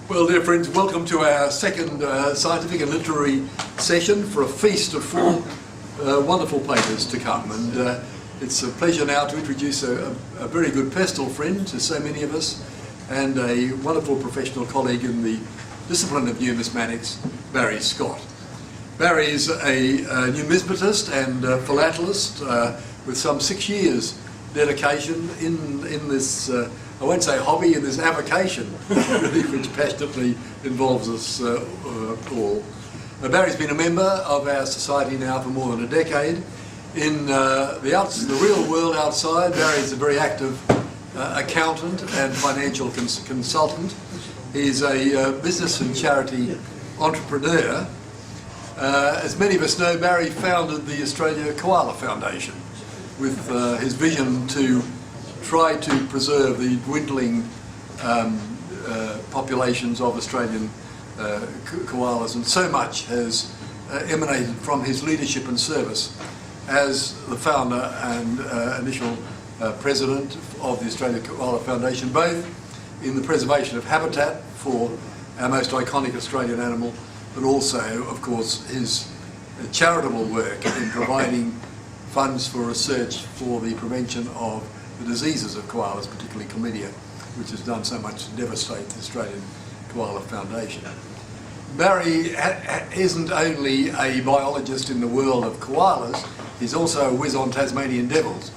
Well, dear friends, welcome to our second scientific and literary session for a feast of four wonderful papers to come. And it's a pleasure now to introduce a very good personal friend to so many of us and a wonderful professional colleague in the discipline of numismatics, Barry Scott. Barry is a numismatist and philatelist with some 6 years dedication in this I won't say hobby, in this avocation, really, which passionately involves us all. Barry's been a member of our society now for more than a decade. In the real world outside, Barry's a very active accountant and financial consultant. He's a business and charity entrepreneur. As many of us know, Barry founded the Australia Koala Foundation with his vision to try to preserve the dwindling populations of Australian koalas, and so much has emanated from his leadership and service as the founder and initial president of the Australia Koala Foundation, both in the preservation of habitat for our most iconic Australian animal, but also, of course, his charitable work in providing funds for research for the prevention of the diseases of koalas, particularly chlamydia, which has done so much to devastate the Australian Koala Foundation. Barry isn't only a biologist in the world of koalas, he's also a whiz on Tasmanian devils.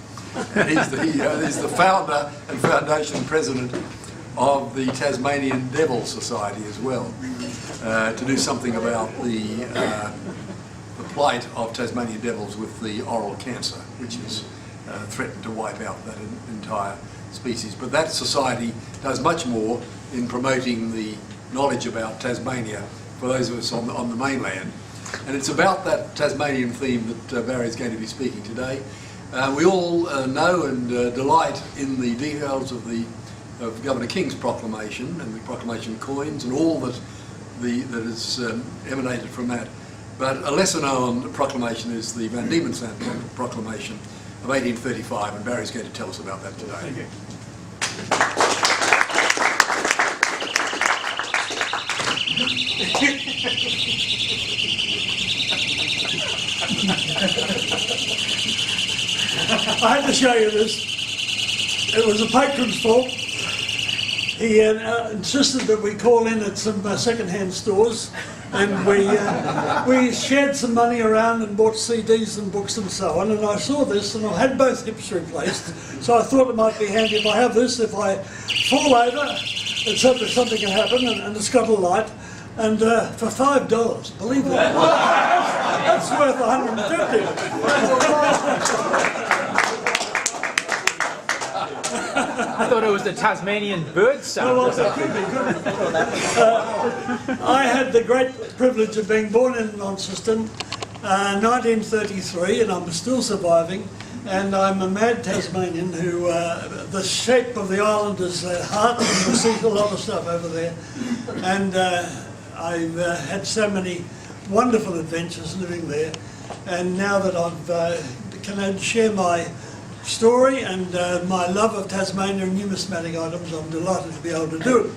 And he's the founder and foundation president of the Tasmanian Devil Society as well, to do something about the plight of Tasmanian devils with the oral cancer, which is threatened to wipe out that entire species. But that society does much more in promoting the knowledge about Tasmania for those of us on the mainland. And it's about that Tasmanian theme that Barry is going to be speaking today. We all know and delight in the details of Governor King's proclamation and the proclamation coins and all that has emanated from that. But a lesser known proclamation is the Van Diemen's Land proclamation of 1835, and Barry's going to tell us about that today. Thank you. I had to show you this. It was a patron's fault. He insisted that we call in at some second-hand stores, and we shared some money around and bought CDs and books and so on. And I saw this, and I had both hips replaced, so I thought it might be handy if I have this. If I fall over, it's hopefully something can happen, and it's got a light. And for $5, believe that, that's worth $150. I thought it was the Tasmanian bird sound. Well, it could be. I had the great privilege of being born in Launceston, 1933, and I'm still surviving. And I'm a mad Tasmanian who, the shape of the island is heart, and you see a lot of stuff over there. And I've had so many wonderful adventures living there. And now that I've can share my story and my love of Tasmania and numismatic items, I'm delighted to be able to do it.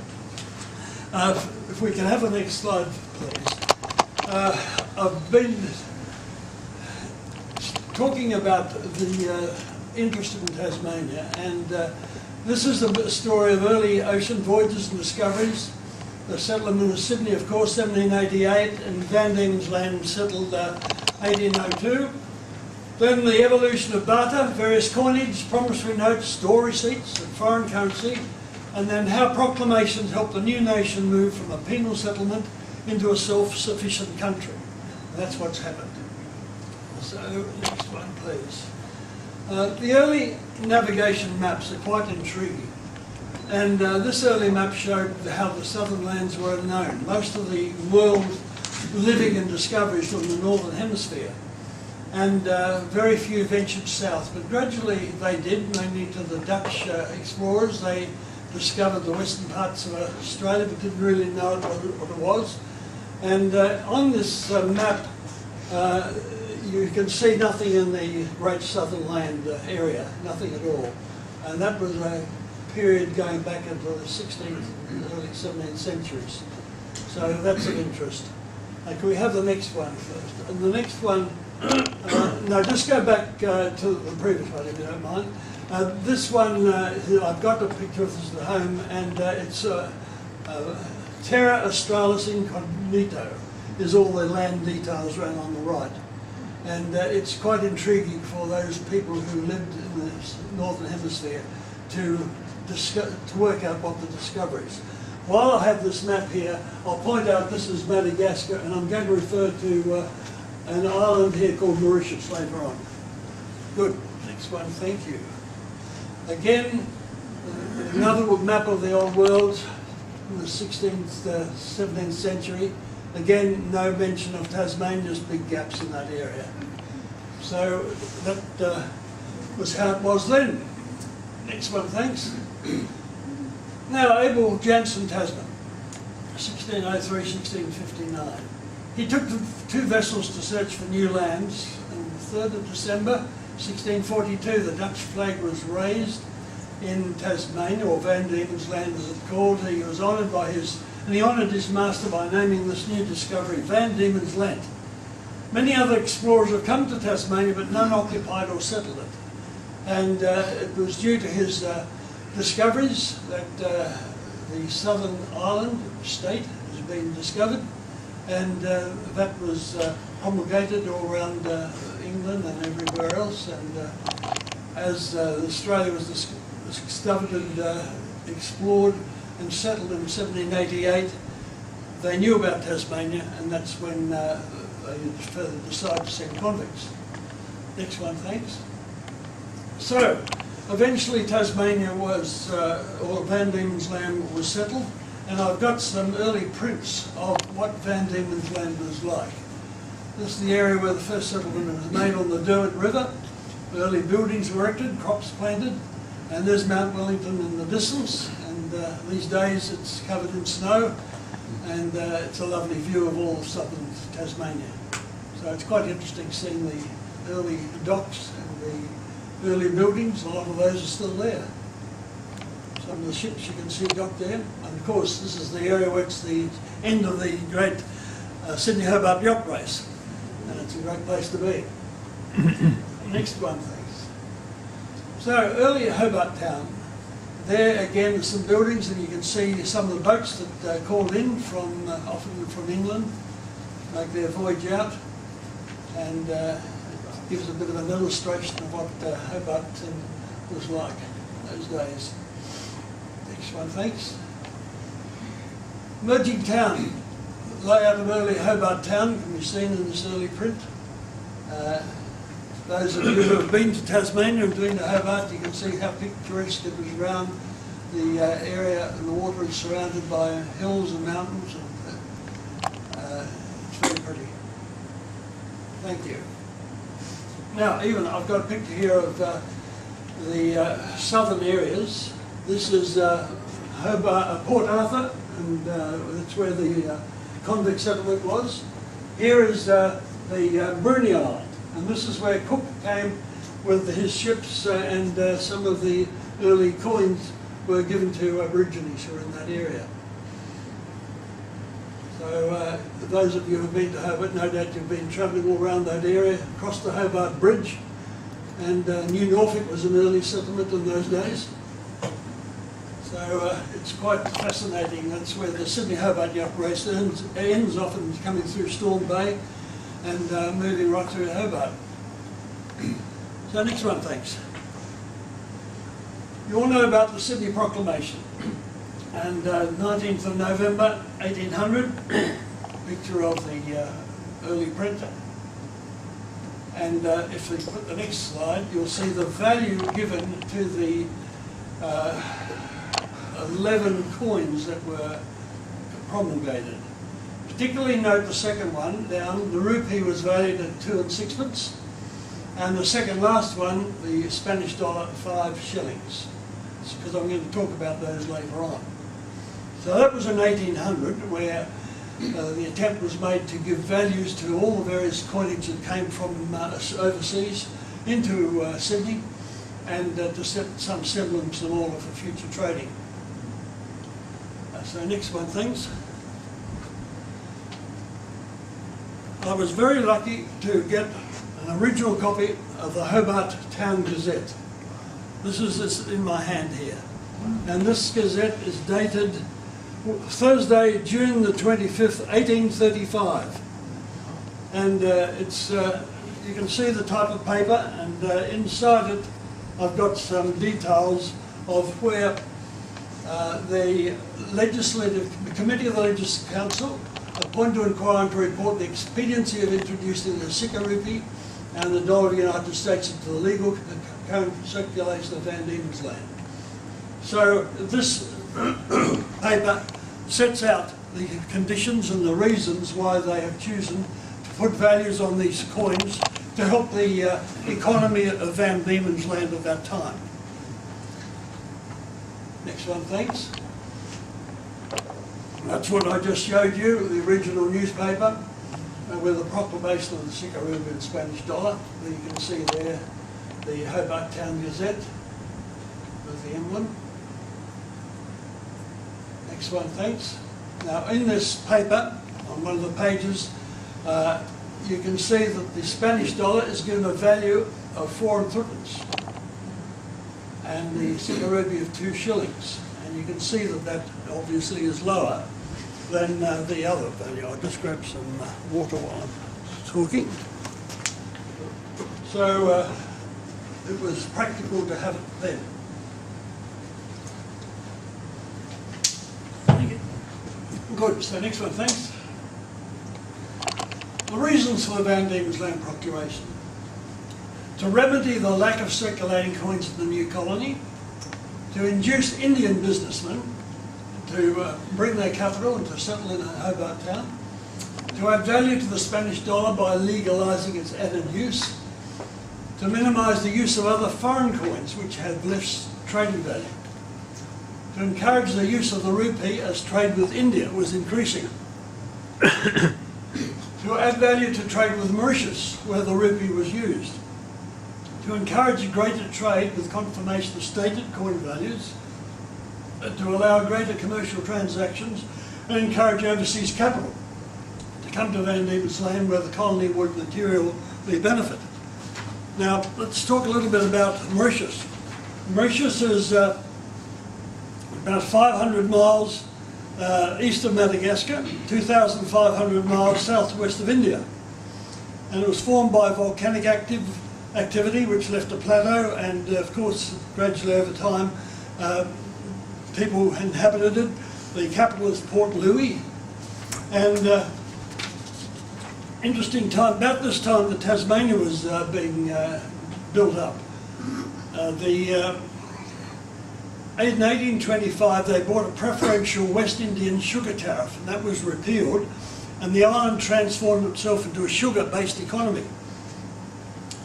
If we can have the next slide, please. I've been talking about the interest in Tasmania, and this is a story of early ocean voyages and discoveries. The settlement of Sydney, of course, 1788, and Van Diemen's Land settled 1802. Then the evolution of barter, various coinage, promissory notes, store receipts, and foreign currency, and then how proclamations helped the new nation move from a penal settlement into a self-sufficient country. And that's what's happened. So, next one, please. The early navigation maps are quite intriguing. And this early map showed how the southern lands were unknown. Most of the world living and discoveries from the northern hemisphere. And very few ventured south, but gradually they did, mainly to the Dutch explorers. They discovered the western parts of Australia, but didn't really know what it was. And on this map, you can see nothing in the Great Southern Land area, nothing at all. And that was period going back into the 16th and early 17th centuries. So that's of interest. Can we have the next one first? And the next one, no, just go back to the previous one if you don't mind. This one, I've got a picture of this at home, and it's Terra Australis Incognito is all the land details around on the right. And it's quite intriguing for those people who lived in the Northern Hemisphere to work out what the discovery is. While I have this map here, I'll point out this is Madagascar, and I'm going to refer to an island here called Mauritius later on. Good. Next one, thank you. Again, another map of the old world in the 16th, 17th century. Again, no mention of Tasmania, just big gaps in that area. So that was how it was then. Next one, thanks. Now, Abel Jansen Tasman, 1603, 1659. He took the 2 vessels to search for new lands. On the 3rd of December, 1642, the Dutch flag was raised in Tasmania, or Van Diemen's Land as it's called. He was honoured by and he honoured his master by naming this new discovery Van Diemen's Land. Many other explorers have come to Tasmania, but none occupied or settled it. And it was due to his discoveries that the southern island state has been discovered, and that was promulgated all around England and everywhere else. And as Australia was discovered and explored and settled in 1788, they knew about Tasmania, and that's when they further decided to send convicts. Next one, thanks. So, eventually Tasmania was, or Van Diemen's Land was settled, and I've got some early prints of what Van Diemen's Land was like. This is the area where the first settlement was made on the Derwent River. Early buildings were erected, crops planted, and there's Mount Wellington in the distance, and these days it's covered in snow, and it's a lovely view of all of southern Tasmania. So it's quite interesting seeing the early docks and the early buildings. A lot of those are still there. Some of the ships you can see docked there. And of course this is the area where it's the end of the great Sydney-Hobart yacht race, and it's a great place to be. Next one, thanks. So early at Hobart Town, there again are some buildings, and you can see some of the boats that called in from, often from England, make their voyage out, and gives a bit of an illustration of what Hobart was like in those days. Next one, thanks. Emerging town. Layout of early Hobart Town can be seen in this early print. Those of you who have been to Tasmania and been to Hobart, you can see how picturesque it is around the area, and the water is surrounded by hills and mountains, and it's very pretty. Thank you. Now, even I've got a picture here of the southern areas. This is Hobart, Port Arthur, and that's where the convict settlement was. Here is the Bruny Island, and this is where Cook came with his ships, and some of the early coins were given to Aborigines who were in that area. So those of you who have been to Hobart, no doubt you've been travelling all around that area, across the Hobart Bridge, and New Norfolk was an early settlement in those days. So it's quite fascinating. That's where the Sydney-Hobart yacht race ends, often coming through Storm Bay and moving right through Hobart. So next one, thanks. You all know about the Sydney Proclamation, and 19th of November 1800, picture of the early print. And if we put the next slide, you'll see the value given to the 11 coins that were promulgated. Particularly note the second one down. The rupee was valued at 2 and 6pence, and the second last one, the Spanish dollar, 5 shillings. It's because I'm going to talk about those later on. So that was in 1800, where the attempt was made to give values to all the various coinage that came from overseas into Sydney, and to set some semblance of order for future trading. So next one, thanks. I was very lucky to get an original copy of the Hobart Town Gazette. This is in my hand here. And this Gazette is dated Thursday, June the 25th, 1835. And you can see the type of paper, and inside it I've got some details of where the Committee of the Legislative Council appointed to inquire and to report the expediency of introducing the Sika rupee and the dollar of the United States into the legal current circulation of Van Diemen's Land. So this paper sets out the conditions and the reasons why they have chosen to put values on these coins to help the economy of Van Diemen's Land at that time. Next one, thanks. That's what I just showed you, the original newspaper with the proclamation of the Sika rupee and Spanish dollar. You can see there the Hobart Town Gazette with the emblem. Next one, thanks. Now in this paper, on one of the pages, you can see that the Spanish dollar is given a value of 4 3/4 and the Sika rupee of 2 shillings. And you can see that that obviously is lower than the other value. I'll just grab some water while I'm talking. So it was practical to have it then. Good, so next one, thanks. The reasons for the Van Diemen's Land Proclamation. To remedy the lack of circulating coins in the new colony, to induce Indian businessmen to bring their capital and to settle in Hobart Town, to add value to the Spanish dollar by legalising its added use, to minimise the use of other foreign coins which had less trading value, to encourage the use of the rupee as trade with India was increasing, to add value to trade with Mauritius where the rupee was used, to encourage greater trade with confirmation of stated coin values, to allow greater commercial transactions and encourage overseas capital to come to Van Diemen's Land where the colony would materially benefit. Now let's talk a little bit about Mauritius. Mauritius is about 500 miles east of Madagascar, 2,500 miles southwest of India, and it was formed by volcanic activity which left a plateau, and of course gradually over time people inhabited it. The capital is Port Louis, and interesting time, about this time that Tasmania was being built up. In 1825 they bought a preferential West Indian sugar tariff, and that was repealed, and the island transformed itself into a sugar-based economy.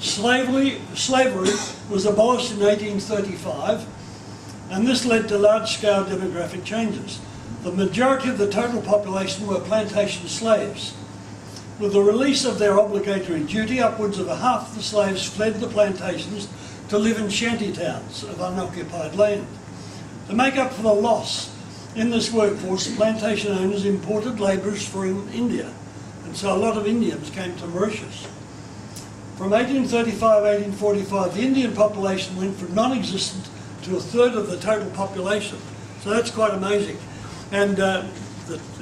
Slavery was abolished in 1835, and this led to large-scale demographic changes. The majority of the total population were plantation slaves. With the release of their obligatory duty, upwards of half of the slaves fled the plantations to live in shanty towns of unoccupied land. To make up for the loss in this workforce, plantation owners imported labourers from India, and so a lot of Indians came to Mauritius. From 1835-1845, the Indian population went from non-existent to a third of the total population. So that's quite amazing. And the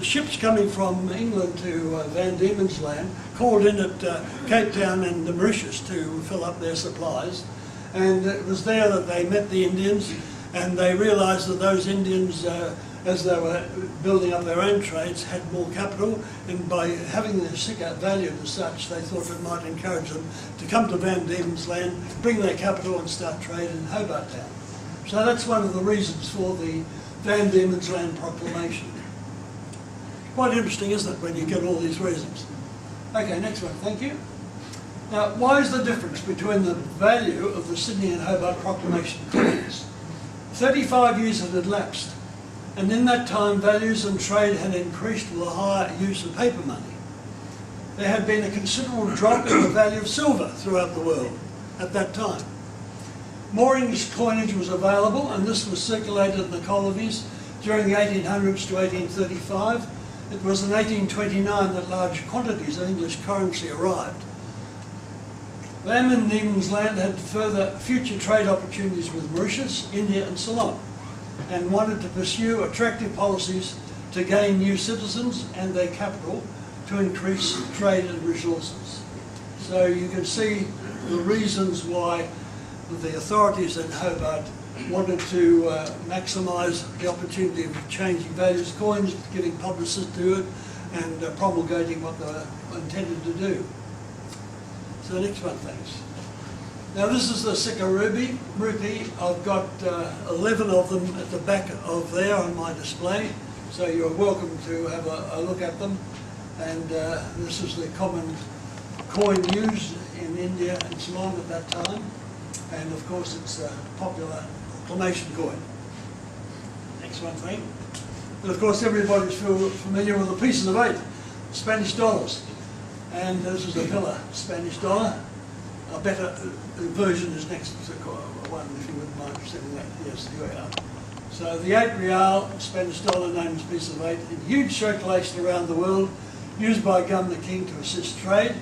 ships coming from England to Van Diemen's Land called in at Cape Town and Mauritius to fill up their supplies. And it was there that they met the Indians, and they realised that those Indians, as they were building up their own trades, had more capital, and by having their Sika valued as such, they thought it might encourage them to come to Van Diemen's Land, bring their capital and start trade in Hobart Town. So that's one of the reasons for the Van Diemen's Land Proclamation. Quite interesting, isn't it, when you get all these reasons? Okay, next one, thank you. Now, why is the difference between the value of the Sydney and Hobart Proclamation coins? 35 years had elapsed, and in that time values and trade had increased with a higher use of paper money. There had been a considerable drop in the value of silver throughout the world at that time. Moorings coinage was available, and this was circulated in the colonies during the 1800s to 1835. It was in 1829 that large quantities of English currency arrived. Van Diemen's Land had future trade opportunities with Mauritius, India and Ceylon, and wanted to pursue attractive policies to gain new citizens and their capital to increase trade and resources. So you can see the reasons why the authorities in Hobart wanted to maximise the opportunity of changing values coins, giving publicity to it, and promulgating what they were intended to do. So the next one, thanks. Now this is the Sikka rupee. I've got 11 of them at the back of there on my display, so you're welcome to have a look at them. And this is the common coin used in India and Ceylon at that time. And of course it's a popular acclamation coin. Next one, thing. And of course everybody's familiar with the pieces of 8, Spanish dollars. And this is a pillar Spanish dollar. A better version is next to one, if you wouldn't mind sending that. Yes, here we are. So the 8 real Spanish dollar, known as piece of 8, in huge circulation around the world, used by Governor King to assist trade.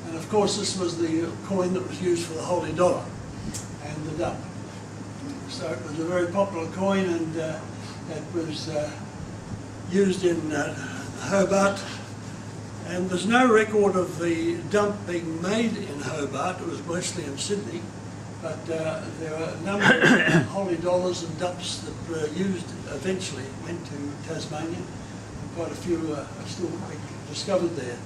And of course this was the coin that was used for the holy dollar and the dump. So it was a very popular coin, and it was used in Hobart. And there's no record of the dump being made in Hobart. It was mostly in Sydney. But there are a number of holy dollars and dumps that were used eventually, went to Tasmania. And quite a few are still being discovered there.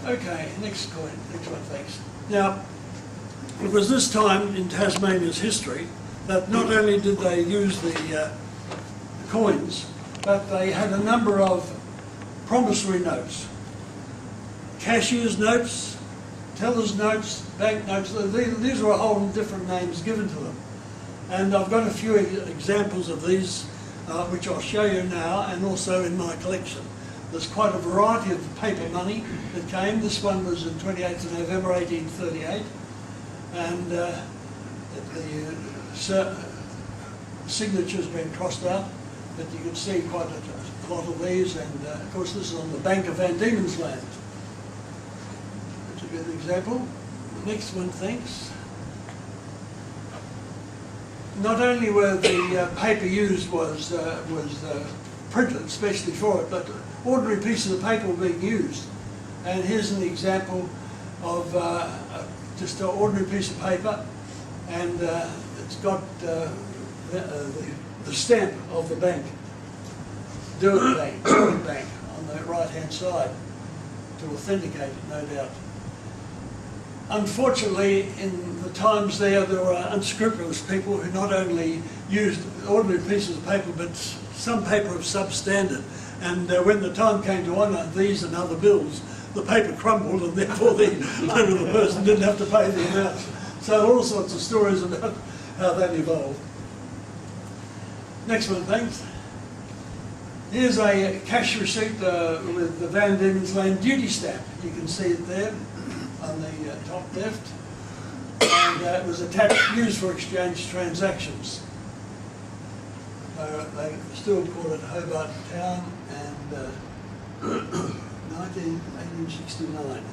Okay, next coin, next one, thanks. Now, it was this time in Tasmania's history that not only did they use the coins, but they had a number of promissory notes, cashier's notes, teller's notes, bank notes. These were a whole different names given to them. And I've got a few examples of these, which I'll show you now, and also in my collection. There's quite a variety of paper money that came. This one was on 28th of November 1838, and the signature's been crossed out, but you can see quite a lot of these, and of course this is on the bank of Van Diemen's Land. That's a good example. The next one, thanks. Not only were the paper used was printed especially for it, but ordinary pieces of paper were being used. And here's an example of just an ordinary piece of paper, and it's got the stamp of the bank, Judith Bank, on the right-hand side to authenticate it, no doubt. Unfortunately, in the times there were unscrupulous people who not only used ordinary pieces of paper, but some paper of substandard. And when the time came to honour these and other bills, the paper crumbled, and therefore the owner of the person didn't have to pay the amounts. So all sorts of stories about how that evolved. Next one, thanks. Here's a cash receipt with the Van Diemen's Land duty stamp. You can see it there on the top left. And it was attached, used for exchange transactions. They still call it Hobart Town, and 1869.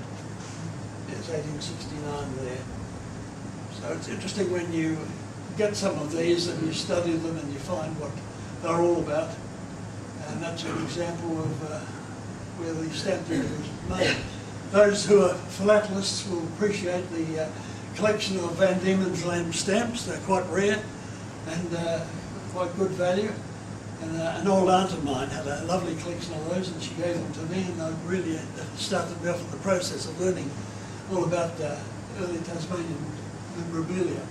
It's 1869 there. So it's interesting when you get some of these and you study them and you find what they're all about. And that's an example of where the stamp duty was made. Those who are philatelists will appreciate the collection of Van Diemen's Land stamps. They're quite rare and quite good value. And an old aunt of mine had a lovely collection of those, and she gave them to me, and I really started me off in the process of learning all about early Tasmanian memorabilia.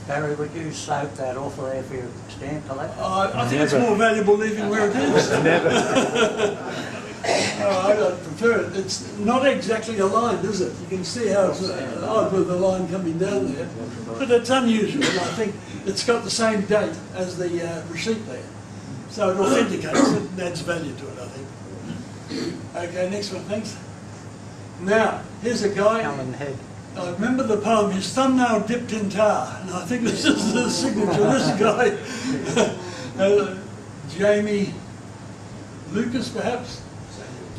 Barry, would you slope that off of there for your stamp collection? I think it's more valuable leaving where it is. Never. I prefer it. It's not exactly aligned, is it? You can see how it's odd with the line coming down there. But it's unusual, and I think it's got the same date as the receipt there. So it authenticates it and adds value to it, I think. Okay, next one, thanks. Now, here's a guy. Colin Head. I remember the poem, his thumbnail dipped in tar, and I think this is the signature of this guy. Jamie Lucas, perhaps?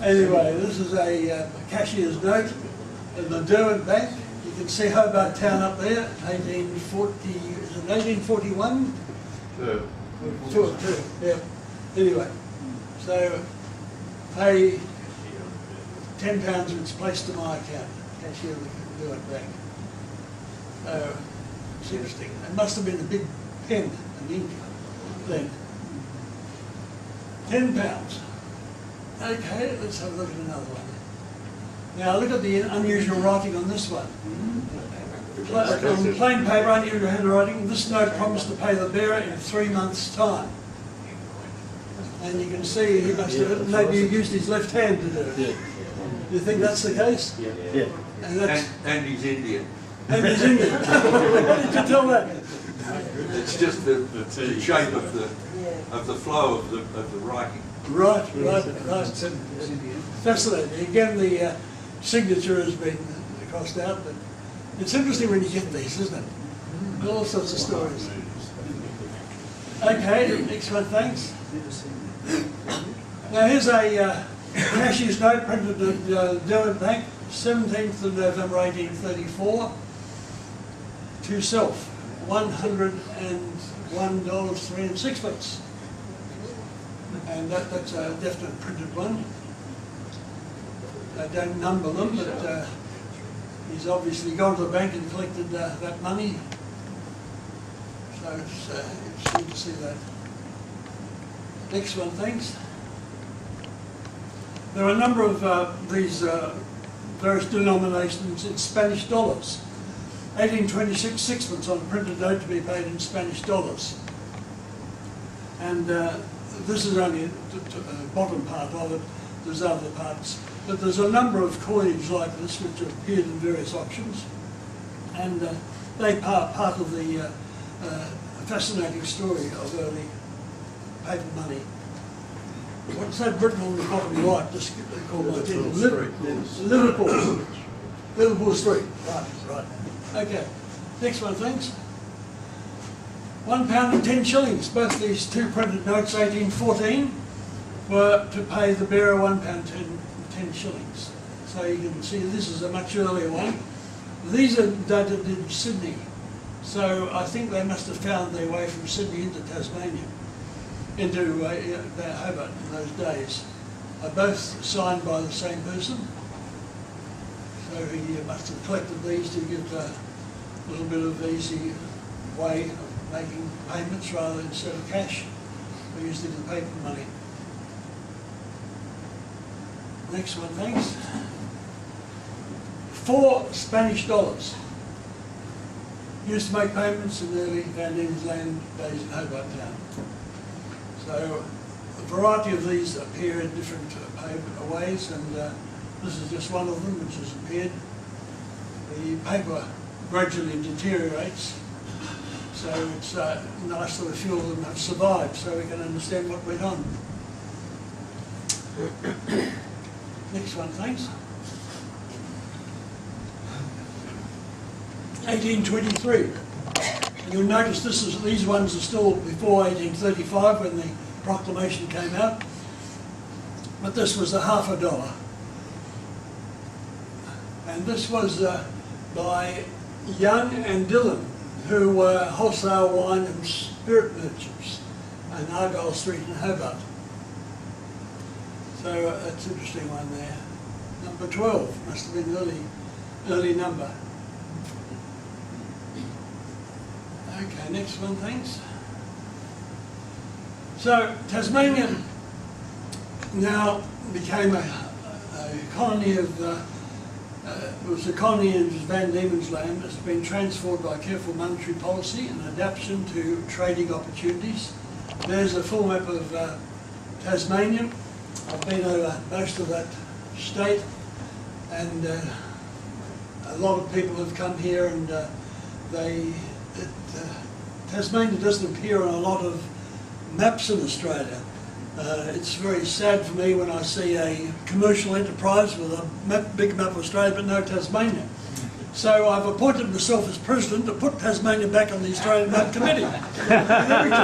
Anyway, this is a cashier's note in the Derwent Bank. You can see Hobart Town up there, 1840, is it 1841? Two, yeah. Anyway, so pay £10 and it's placed to my account, cashier of the Derwent Bank. So it's interesting. It must have been a big pen and ink then. £10. Okay, let's have a look at another one. Now look at the unusual writing on this one. On plain paper, unusual handwriting, this note promised to pay the bearer in 3 months' time. And you can see he must have maybe used his left hand to do it. Yeah. Do you think that's the case? Yeah. And he's Indian. And he's Indian. What did you tell that? It's just the shape of the flow of the writing. Right. Fascinating. Again, the signature has been crossed out, but it's interesting when you get these, isn't it? All sorts of stories. Okay, next one, thanks. Now here's a cashier's note printed at Derwent Bank, 17th of November 1834, to self, $101, 3 6. And that's a definite printed one. I don't number them, but he's obviously gone to the bank and collected that money. So it's good to see that. Next one, thanks. There are a number of these various denominations in Spanish dollars. 1826 sixpence on a printed note to be paid in Spanish dollars. And this is only the bottom part of it. There's other parts. But there's a number of coinage like this which have appeared in various auctions. And they are part of the fascinating story of early paper money. What's that written on the bottom right? Just call my attention. Liverpool Street. Right. Okay. Next one, thanks. £1 and 10 shillings. Both these two printed notes, 1814, were to pay the bearer £1 10 shillings. So you can see this is a much earlier one. These are dated in Sydney. So I think they must have found their way from Sydney into Tasmania, into Hobart in those days. Are both signed by the same person. So he must have collected these to give a little bit of easy way of making payments rather than instead of cash. We used the paper money. Next one, thanks. 4 Spanish dollars. Used to make payments in early Van Diemen's Land days in Hobart Town. So a variety of these appear in different ways, and this is just one of them which has appeared. The paper gradually deteriorates, so it's nice that a few of them have survived so we can understand what went on. Next one, thanks. 1823. You'll notice these ones are still before 1835 when the proclamation came out, but this was $0.50. And this was by Young and Dillon, who were wholesale wine and spirit merchants in Argyle Street in Hobart. So that's an interesting one there. Number 12, must have been early number. Okay, next one, thanks. So Tasmania now became a colony of, it was a colony in Van Diemen's Land. It's been transformed by careful monetary policy and adaptation to trading opportunities. There's a full map of Tasmania. I've been over most of that state, and a lot of people have come here, and Tasmania doesn't appear on a lot of maps in Australia. It's very sad for me when I see a commercial enterprise with a big map of Australia but no Tasmania. So I've appointed myself as president to put Tasmania back on the Australian Boat Committee. And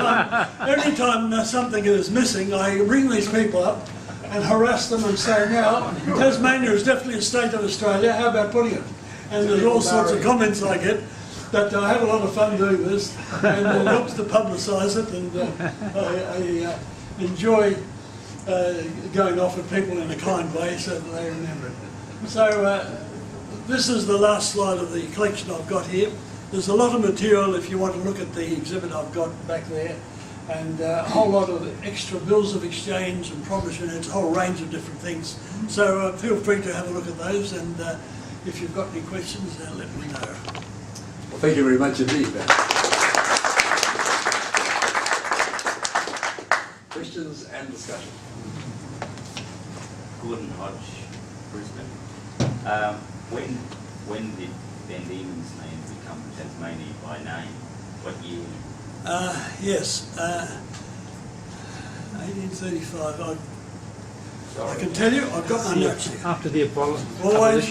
every time something is missing, I ring these people up and harass them and say, now, Tasmania is definitely a state of Australia, how about putting it? And there's all sorts of comments I get, but I have a lot of fun doing this, and it helps to publicise it, and I enjoy going off at people in a kind way so that they remember it. So this is the last slide of the collection I've got here. There's a lot of material if you want to look at the exhibit I've got back there, and a whole lot of extra bills of exchange and promissory notes, a whole range of different things. So feel free to have a look at those, and if you've got any questions, let me know. Well, thank you very much indeed, Ben. Questions and discussion. Gordon Hodge, Brisbane. When did Van Diemen's Land become Tasmania by name? What year? Yes, 1835. I can tell you, I've got my notes here. After the abolition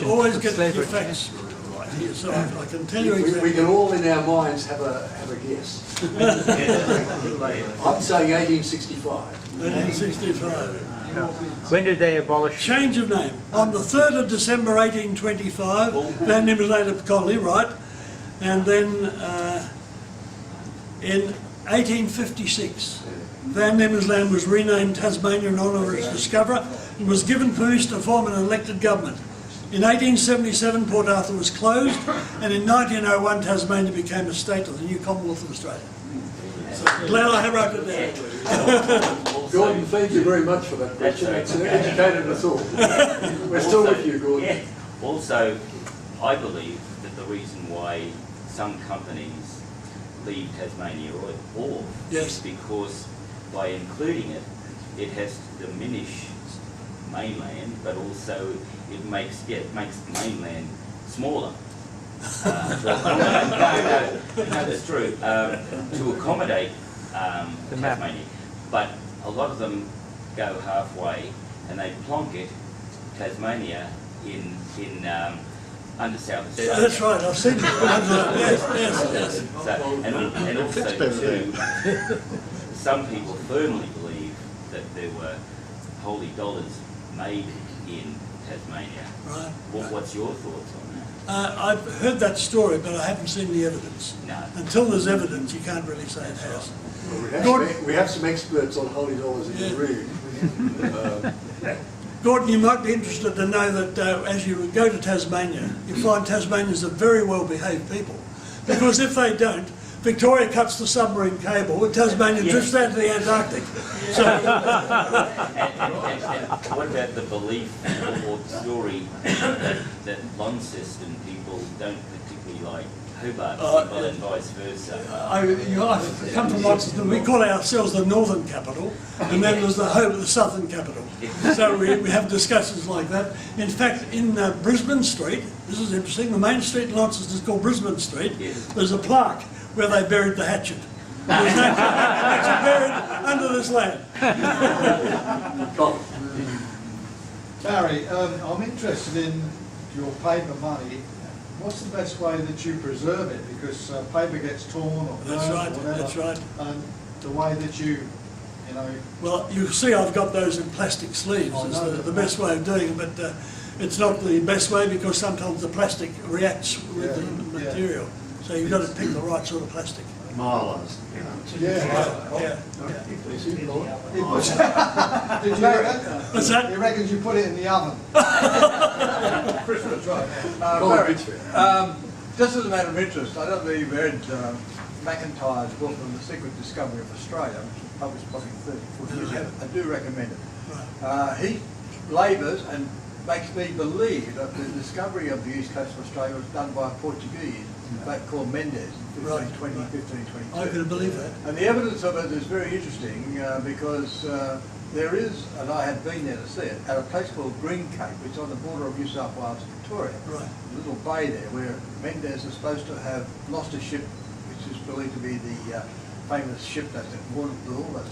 Always of get slavery. your facts right here, so I can tell you We exactly. can all in our minds have a guess. I'm saying 1865. 1865. When did they abolish? Change of name. On the 3rd of December 1825, Van Diemen's Land of Colin, right? And then in 1856, Van Diemen's Land was renamed Tasmania in honour of its discoverer and was given permission to form an elected government. In 1877, Port Arthur was closed, and in 1901, Tasmania became a state of the new Commonwealth of Australia. So glad I wrote it down. Gordon, thank you very much for that question. It's educated us all. We're still with you, Gordon. Yeah. Also, I believe that the reason why some companies leave Tasmania or Yes. is because by including it, it has to diminish mainland, but also it makes the mainland smaller. No, that's true. To accommodate Tasmania, but a lot of them go halfway and they plonk it, Tasmania, in under South Australia. That's right, I've seen it. Yes. So, and also too, some people firmly believe that there were holy dollars made in Tasmania. Right. What's your thoughts on that? I've heard that story, but I haven't seen the evidence. No. Until there's evidence, you can't really say it has. Well, we have some experts on holy dollars in the room. Gordon, you might be interested to know that as you go to Tasmania, you find Tasmanians are very well-behaved people. Because if they don't, Victoria cuts the submarine cable and Tasmania drifts out to the Antarctic. So, And what about the belief or story that Launceston people don't particularly like Hobart people and vice versa? I've come from Launceston. We call ourselves the northern capital, and then there's the southern capital. So we have discussions like that. In fact, in Brisbane Street, this is interesting, the main street in Launceston is called Brisbane Street. Yes. There's a plaque where they buried the hatchet. There's no hatchet buried under this land. Colin. Barry, I'm interested in your paper money. What's the best way that you preserve it? Because paper gets torn or That's burnt right, or whatever. that's right. And the way that you know... Well, you see I've got those in plastic sleeves. I It's know the that. best way of doing it, but it's not the best way because sometimes the plastic reacts with the material. So you've got to pick the right sort of plastic. Milers. Yeah. Yeah. Did you What's that? He reckons you put it in the oven. Christmas, right. Colin Barry, Pitchfork. just as a matter of interest, I don't know if you've read McIntyre's book on the secret discovery of Australia, which was published probably 30, 40 years ago. I do recommend it. He labours and makes me believe that the discovery of the east coast of Australia was done by a Portuguese, called Mendes, in 1522. I could believe that. And the evidence of it is very interesting because there is, and I have been there to see it, at a place called Green Cape, which is on the border of New South Wales and Victoria. Right. A little bay there where Mendes is supposed to have lost a ship, which is believed to be the famous ship that's at Waterloo, that's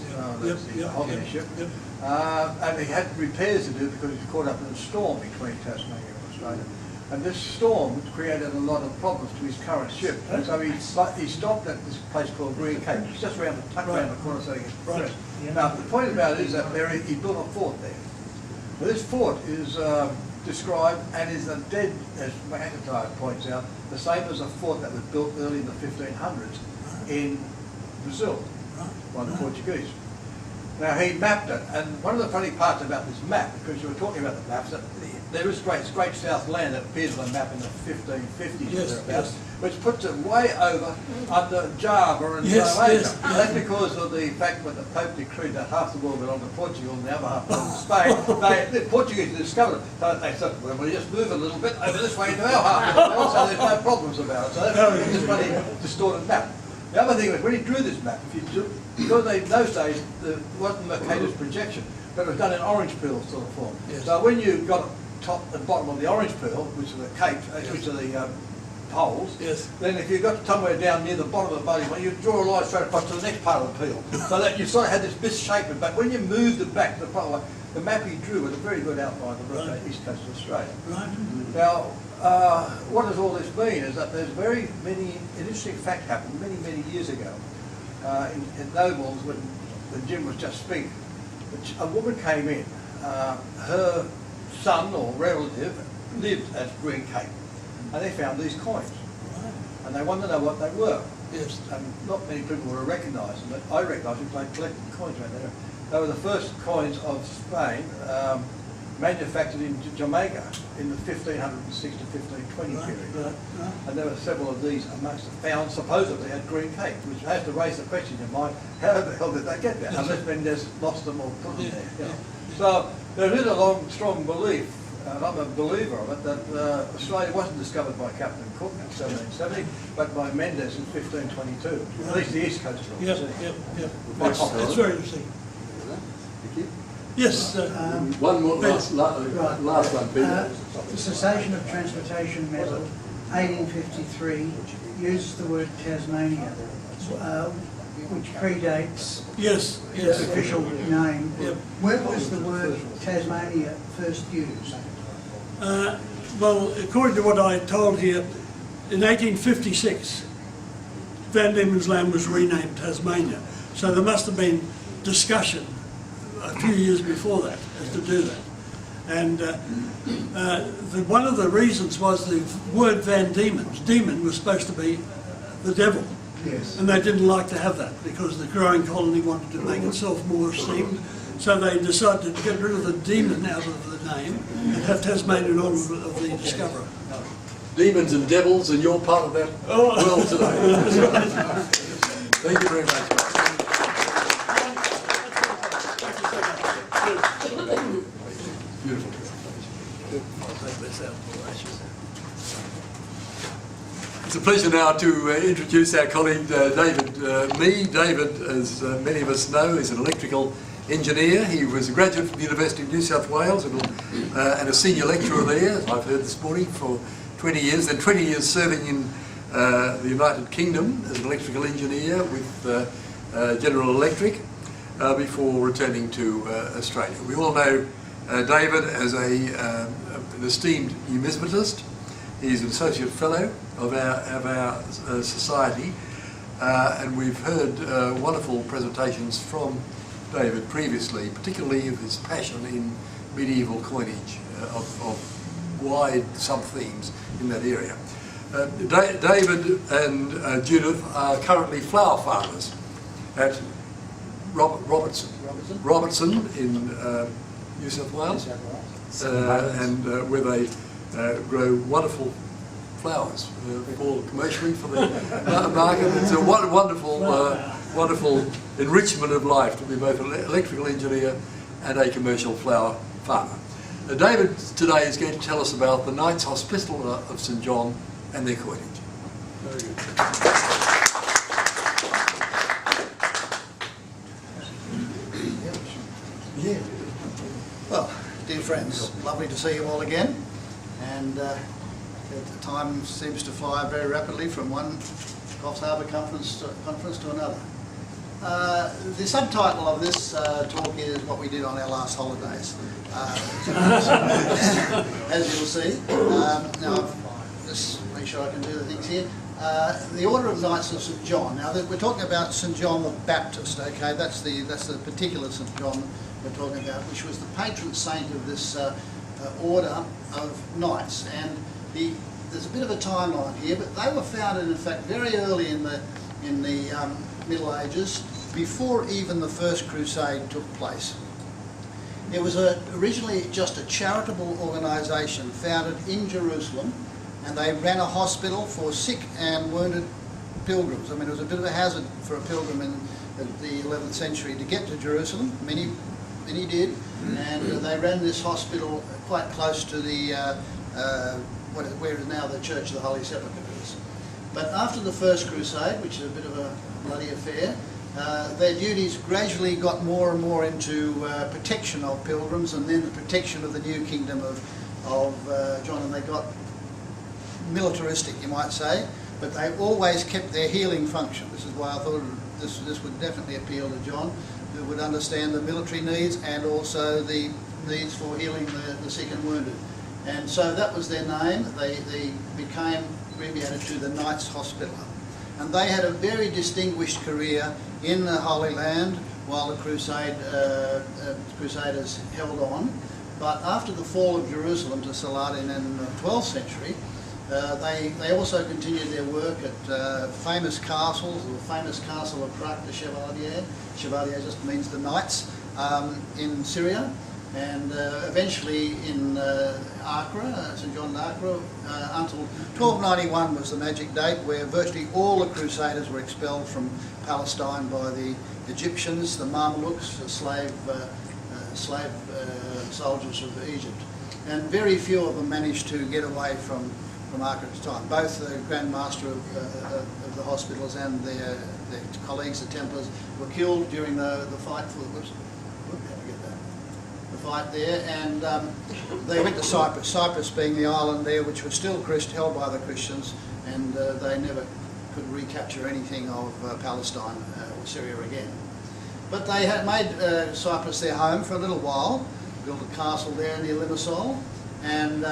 the holiday ship. Yep. And he had repairs to do because he was caught up in a storm between Tasmania and Australia. And this storm created a lot of problems to his current ship. And so he stopped at this place called Green Cape. It's just around the corner so he gets fresh. Now, the point about it is that he built a fort there. Well, this fort is described and is a dead, as McIntyre points out, the same as a fort that was built early in the 1500s in Brazil by the Portuguese. Now, he mapped it, and one of the funny parts about this map, because you were talking about the maps, that there is Great South Land that appears on the map in the 1550s or thereabouts, which puts it way over under Java and Jamaica. And that's because of the fact that the Pope decreed that half the world belonged to Portugal and the other half belonged to Spain. The Portuguese discovered it, so they said, well, we'll just move a little bit over this way into our half of the world, so there's no problems about it. So that's a funny, distorted map. The other thing was, when he drew this map, because in those days, there wasn't Mercator's projection, but it was done in orange peel sort of form. Yes. So when you got top and bottom of the orange peel, which are the capes, which are the poles, then if you got somewhere down near the bottom of the boat, well, you draw a line straight across to the next part of the peel. So that you sort of had this misshapen, but when you moved it back to the bottom, the map he drew was a very good outline of the east coast of Australia. Right. Now, what does all this mean is that there's very many, an interesting fact happened many years ago in Nobles when Jim was just speaking. A woman came in, her son or relative lived at Green Cape, and they found these coins. Right. And they wanted to know what they were. Yes. And not many people would have recognised them, but I recognised them because I collected coins around there. They were the first coins of Spain, manufactured in Jamaica in the 1506 to 1520 period. Right. And there were several of these amongst the found supposedly at Green Cape, which has to raise the question in your mind, how the hell did they get there? Unless Mendez lost them or put them there. Yeah. So there is a strong belief, and I'm a believer of it, that Australia wasn't discovered by Captain Cook in 1770, but by Mendez in 1522, at least the east coast of Australia. It's very interesting. Yes. One more last one, Peter. The Cessation of Transportation Medal, 1853, uses the word Tasmania, which predates the official name. Yep. When was the word Tasmania first used? Well, according to what I told here, in 1856, Van Diemen's Land was renamed Tasmania. So there must have been discussion a few years before that as to do that. And one of the reasons was the word Van Diemen's, demon was supposed to be the devil. Yes. And they didn't like to have that because the growing colony wanted to make itself more esteemed. So they decided to get rid of the demon out of the name and have Tasmania in honour of the discoverer. Demons and devils, and you're part of that world today. Thank you very much. Beautiful. I'll take this out. It's a pleasure now to introduce our colleague David Mee. David, as many of us know, is an electrical engineer. He was a graduate from the University of New South Wales and a senior lecturer there, as I've heard this morning, for 20 years, then 20 years serving in the United Kingdom as an electrical engineer with General Electric before returning to Australia. We all know David as an esteemed numismatist. He's an associate fellow of our society, and we've heard wonderful presentations from David previously, particularly of his passion in medieval coinage of wide sub-themes in that area. David and Judith are currently flower farmers at Robertson in New South Wales, and where they grow wonderful flowers for commercially for the market. It's a wonderful, wonderful enrichment of life to be both an electrical engineer and a commercial flower farmer. David today is going to tell us about the Knights Hospital of St John and their coinage. Very good. Yeah. Well, dear friends, lovely to see you all again. And the time seems to fly very rapidly from one Coffs Harbour conference to another. The subtitle of this talk is what we did on our last holidays, as you'll see. Now, just make sure I can do the things here. The Order of Knights of St John. Now, we're talking about St John the Baptist. Okay, that's the particular St John we're talking about, which was the patron saint of this order of knights. And there's a bit of a timeline here, but they were founded, in fact, very early in the Middle Ages, before even the First Crusade took place. It was originally just a charitable organisation founded in Jerusalem, and they ran a hospital for sick and wounded pilgrims. I mean, it was a bit of a hazard for a pilgrim in the 11th century to get to Jerusalem. Many did, and they ran this hospital quite close to the where is now the Church of the Holy Sepulchre is. But after the First Crusade, which is a bit of a bloody affair, their duties gradually got more and more into protection of pilgrims, and then the protection of the new kingdom of John, and they got militaristic, you might say, but they always kept their healing function. This is why I thought this would definitely appeal to John, who would understand the military needs and also the needs for healing the sick and wounded. And so that was their name. They became abbreviated to the Knights Hospitaller. And they had a very distinguished career in the Holy Land while the Crusaders held on. But after the fall of Jerusalem to Saladin in the 12th century, they also continued their work at famous castles, the famous castle of Krak the Chevalier. Chevalier just means the knights, in Syria, and eventually in Acre, St John d'Acre, until 1291 was the magic date where virtually all the Crusaders were expelled from Palestine by the Egyptians, the Mamelukes, the slave soldiers of Egypt. And very few of them managed to get away from Acre at the time. Both the Grand Master of the hospitals and their colleagues, the Templars, were killed during the fight for the fight there, and they went to Cyprus. Cyprus being the island there, which was still held by the Christians, and they never could recapture anything of Palestine or Syria again. But they had made Cyprus their home for a little while, built a castle there near Limassol, and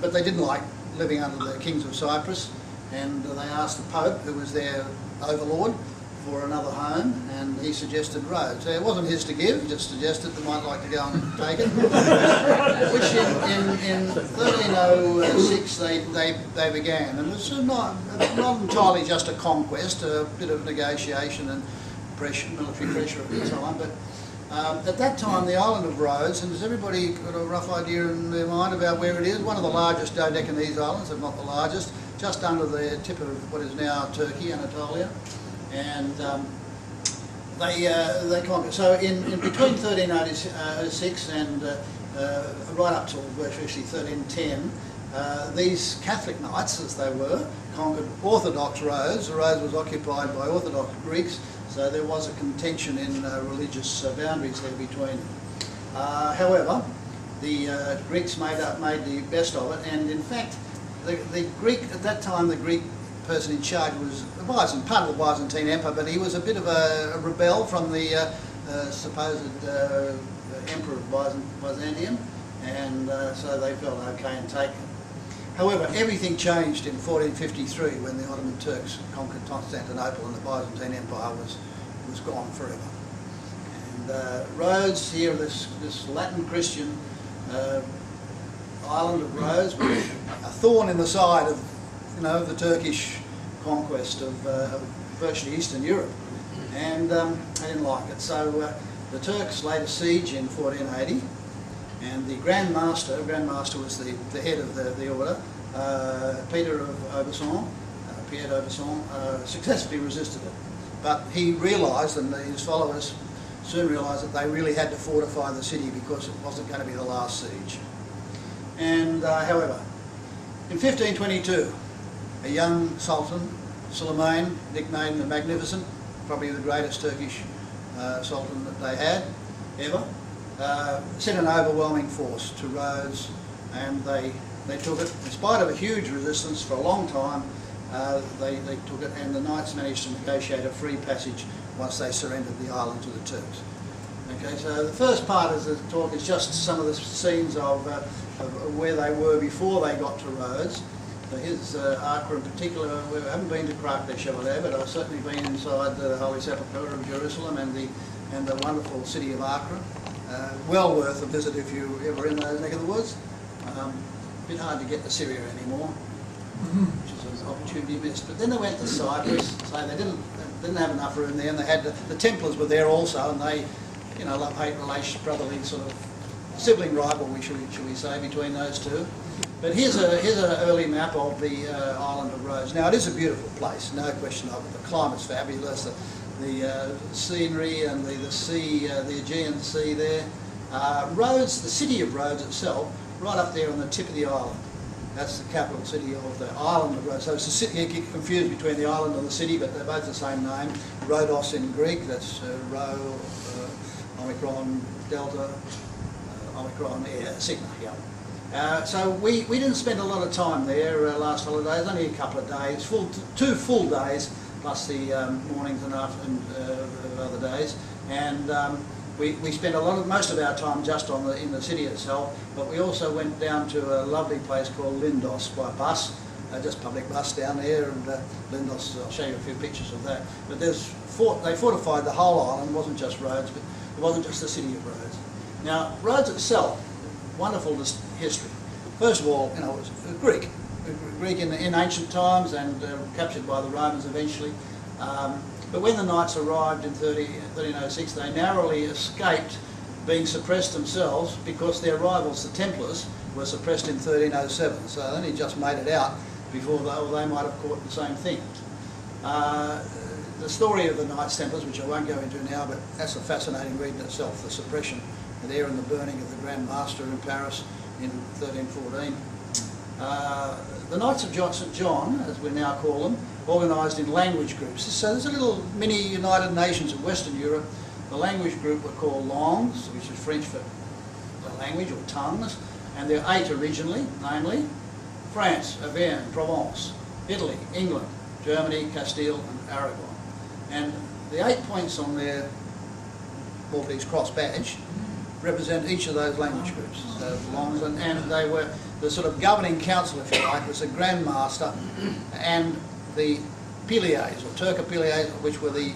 but they didn't like living under the kings of Cyprus, and they asked the Pope, who was their overlord, for another home, and he suggested Rhodes. It wasn't his to give, he just suggested they might like to go and take it. Which in 1306 they began, and it's not entirely just a conquest, a bit of negotiation and military pressure at the time, but at that time the island of Rhodes, and has everybody got a rough idea in their mind about where it is? One of the largest Dodecanese islands, if not the largest, just under the tip of what is now Turkey, Anatolia. And they conquered. So in between 1306 and right up till virtually 1310, these Catholic knights, as they were, conquered Orthodox Rhodes. Rhodes was occupied by Orthodox Greeks, so there was a contention in religious boundaries there between them. However, the Greeks made the best of it, and in fact, the Greek at that time, the Greek person in charge was part of the Byzantine Empire, but he was a bit of a rebel from the supposed emperor of Byzantium, and so they felt okay in taking it. However, everything changed in 1453 when the Ottoman Turks conquered Constantinople and the Byzantine Empire was gone forever. And Rhodes here, this Latin Christian island of Rhodes, was a thorn in the side of the Turkish conquest of virtually Eastern Europe, and they didn't like it. So the Turks laid a siege in 1480, and the Grand Master was the head of the order, Pierre d'Aubusson, successfully resisted it. But he realised, and his followers soon realised, that they really had to fortify the city because it wasn't going to be the last siege. And however, in 1522, a young sultan, Suleiman, nicknamed the Magnificent, probably the greatest Turkish sultan that they had ever, sent an overwhelming force to Rhodes, and they took it. In spite of a huge resistance for a long time, they took it, and the knights managed to negotiate a free passage once they surrendered the island to the Turks. Okay, so the first part of the talk is just some of the scenes of where they were before they got to Rhodes. So here's Acre in particular. We haven't been to Crac de Chevalier, but I've certainly been inside the Holy Sepulchre of Jerusalem and the wonderful city of Acre. Well worth a visit if you're ever in those neck of the woods. A bit hard to get to Syria anymore, which is an opportunity missed. But then they went to Cyprus, so they didn't have enough room there, and they had the Templars were there also, and they, you know, love-hate relation, brotherly sort of sibling rivalry, should we say, between those two. But here's an early map of the island of Rhodes. Now it is a beautiful place, no question of it. The climate's fabulous, the scenery and the sea, the Aegean Sea there. Rhodes, the city of Rhodes itself, right up there on the tip of the island. That's the capital city of the island of Rhodes. So it's a city, you get confused between the island and the city, but they're both the same name. Rhodos in Greek, that's Rho, Omicron, Delta, Omicron, Sigma, yeah. So we didn't spend a lot of time there last holidays, only a couple of days, 2 full days, plus the mornings and afternoons of other days. And we spent most of our time just in the city itself, but we also went down to a lovely place called Lindos by bus, just public bus down there, and Lindos, I'll show you a few pictures of that. But they fortified the whole island. It wasn't just Rhodes, but it wasn't just the city of Rhodes. Now, Rhodes itself, wonderful history. First of all, you know, it was Greek in ancient times and captured by the Romans eventually. But when the knights arrived in 1306, they narrowly escaped being suppressed themselves because their rivals, the Templars, were suppressed in 1307. So they only just made it out before they might have caught the same thing. The story of the Knights Templars, which I won't go into now, but that's a fascinating read in itself, the suppression there and the burning of the Grand Master in Paris in 1314. The Knights of St John, as we now call them, organised in language groups. So there's a little mini United Nations of Western Europe. The language group were called langues, which is French for language or tongues, and there are 8 originally, namely France, Auvergne, Provence, Italy, England, Germany, Castile and Aragon. And the 8 points on their Maltese cross badge represent each of those language groups. And they were the sort of governing council, if you like, was the Grand Master and the Piliers, or Turca Piliers, which were the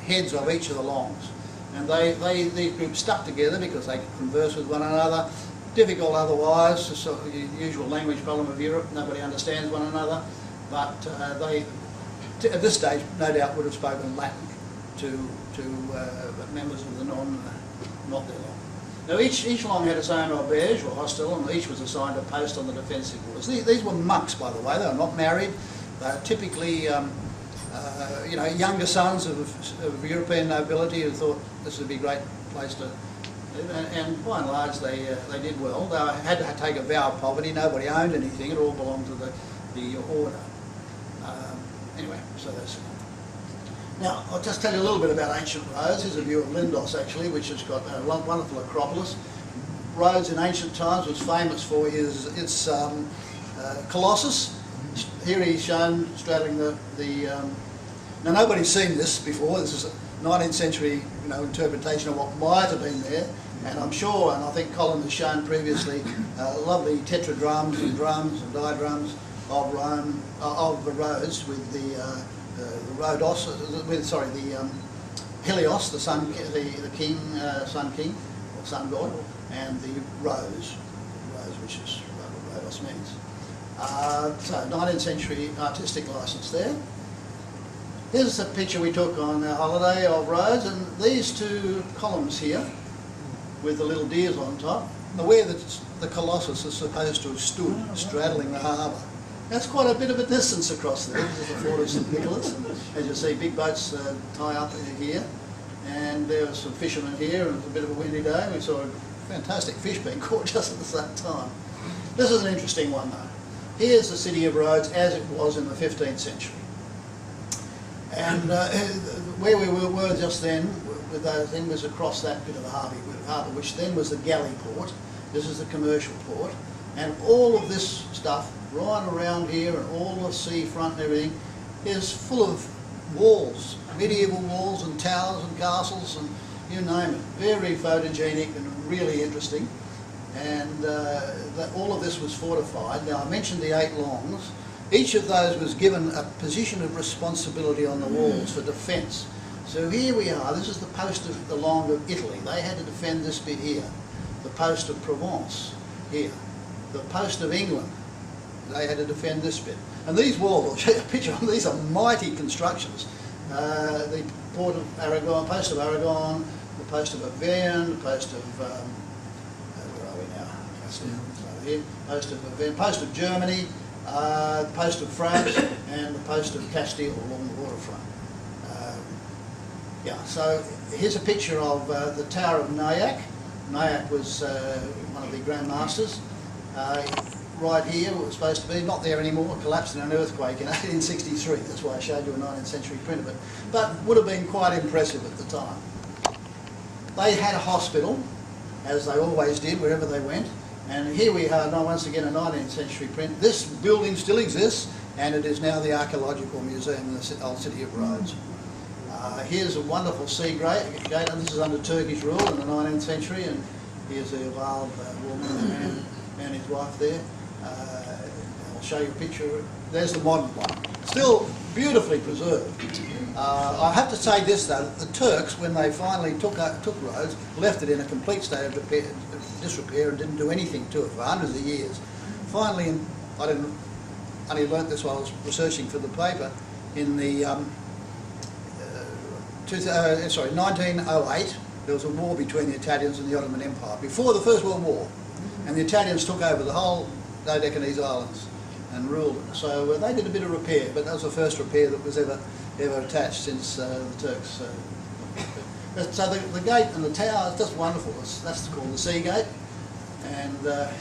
heads of each of the longs. And these groups stuck together because they could converse with one another. Difficult otherwise, sort of the usual language problem of Europe, nobody understands one another. But at this stage, no doubt would have spoken Latin to members of the not their long. Now each long had its own auberge or hostel, and each was assigned a post on the defensive walls. These were monks, by the way. They were not married. They were typically, younger sons of European nobility who thought this would be a great place to live. And by and large, they did well. They had to take a vow of poverty. Nobody owned anything. It all belonged to the order. Anyway, so that's. Now, I'll just tell you a little bit about ancient Rhodes. Here's a view of Lindos, actually, which has got a wonderful acropolis. Rhodes in ancient times was famous for its colossus. Here he's shown straddling now nobody's seen this before. This is a 19th century interpretation of what might have been there. And I'm sure, and I think Colin has shown previously, lovely tetradrams and drums and diadrams of Rhodes with the Rhodos, the Helios, the sun king, or sun god, and the rose, which is what Rhodos means. So 19th century artistic license there. Here's a picture we took on our holiday of Rhodes, and these 2 columns here with the little deers on top are where the Colossus is supposed to have stood, straddling the harbour. That's quite a bit of a distance across there. This is the Fort of St Nicholas. As you see, big boats tie up here, and there were some fishermen here, and it was a bit of a windy day. We saw a fantastic fish being caught just at the same time. This is an interesting one, though. Here's the city of Rhodes as it was in the 15th century. And where we were just then, with those things, was across that bit of the harbour, which then was the galley port. This is the commercial port. And all of this stuff right around here, and all the seafront and everything, is full of walls, medieval walls and towers and castles and you name it. Very photogenic and really interesting. And all of this was fortified. Now, I mentioned the 8 longs. Each of those was given a position of responsibility on the walls for defence. So here we are. This is the post of the long of Italy. They had to defend this bit here. The post of Provence here. The post of England. They had to defend this bit. And these walls, I'll show you a picture of them. These are mighty constructions. The port of Aragon, post of Aragon, the post of Auvergne, the post of where are we now? Here, post of Auvergne, post of Germany, post of France, and the post of Castile along the waterfront. Yeah, so here's a picture of the Tower of Nyack. Nyack was one of the Grand Masters. Right here, it was supposed to be, not there anymore, it collapsed in an earthquake in 1863. That's why I showed you a 19th century print of it. But would have been quite impressive at the time. They had a hospital, as they always did, wherever they went. And here we are, now once again, a 19th century print. This building still exists, and it is now the Archaeological Museum in the old city of Rhodes. Here's a wonderful sea gate, and this is under Turkish rule in the 19th century, and here's the wild woman man and his wife there. I'll show you a picture. There's the modern one. Still beautifully preserved. I have to say this though, the Turks, when they finally took Rhodes, left it in a complete state of disrepair and didn't do anything to it for hundreds of years. Finally, I only learnt this while I was researching for the paper, in the 1908, there was a war between the Italians and the Ottoman Empire, before the First World War. And the Italians took over the whole Dodecanese Islands and ruled it. So they did a bit of repair, but that was the first repair that was ever attached since the Turks. So the gate and the tower is just wonderful. That's called the Sea Gate. And a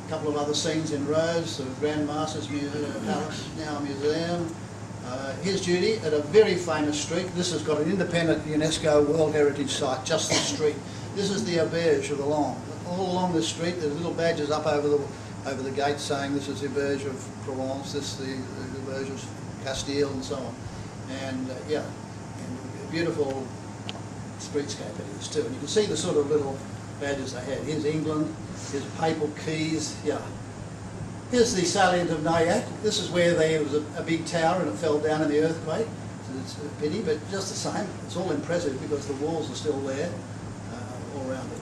couple of other scenes in Rhodes, the Grand Masters Palace, now a museum. Here's Judy at a very famous street. This has got an independent UNESCO World Heritage Site, just this street. This is the auberge of the Long. All along this street, there's little badges up over the gate saying this is the auberge of Provence, this is the auberge of Castile, and so on. And yeah, and a beautiful streetscape it is too. And you can see the sort of little badges they had. Here's England, here's papal keys, yeah. Here's the salient of Nyack. This is where there was a big tower and it fell down in the earthquake. So it's a pity, but just the same, it's all impressive because the walls are still there all around it.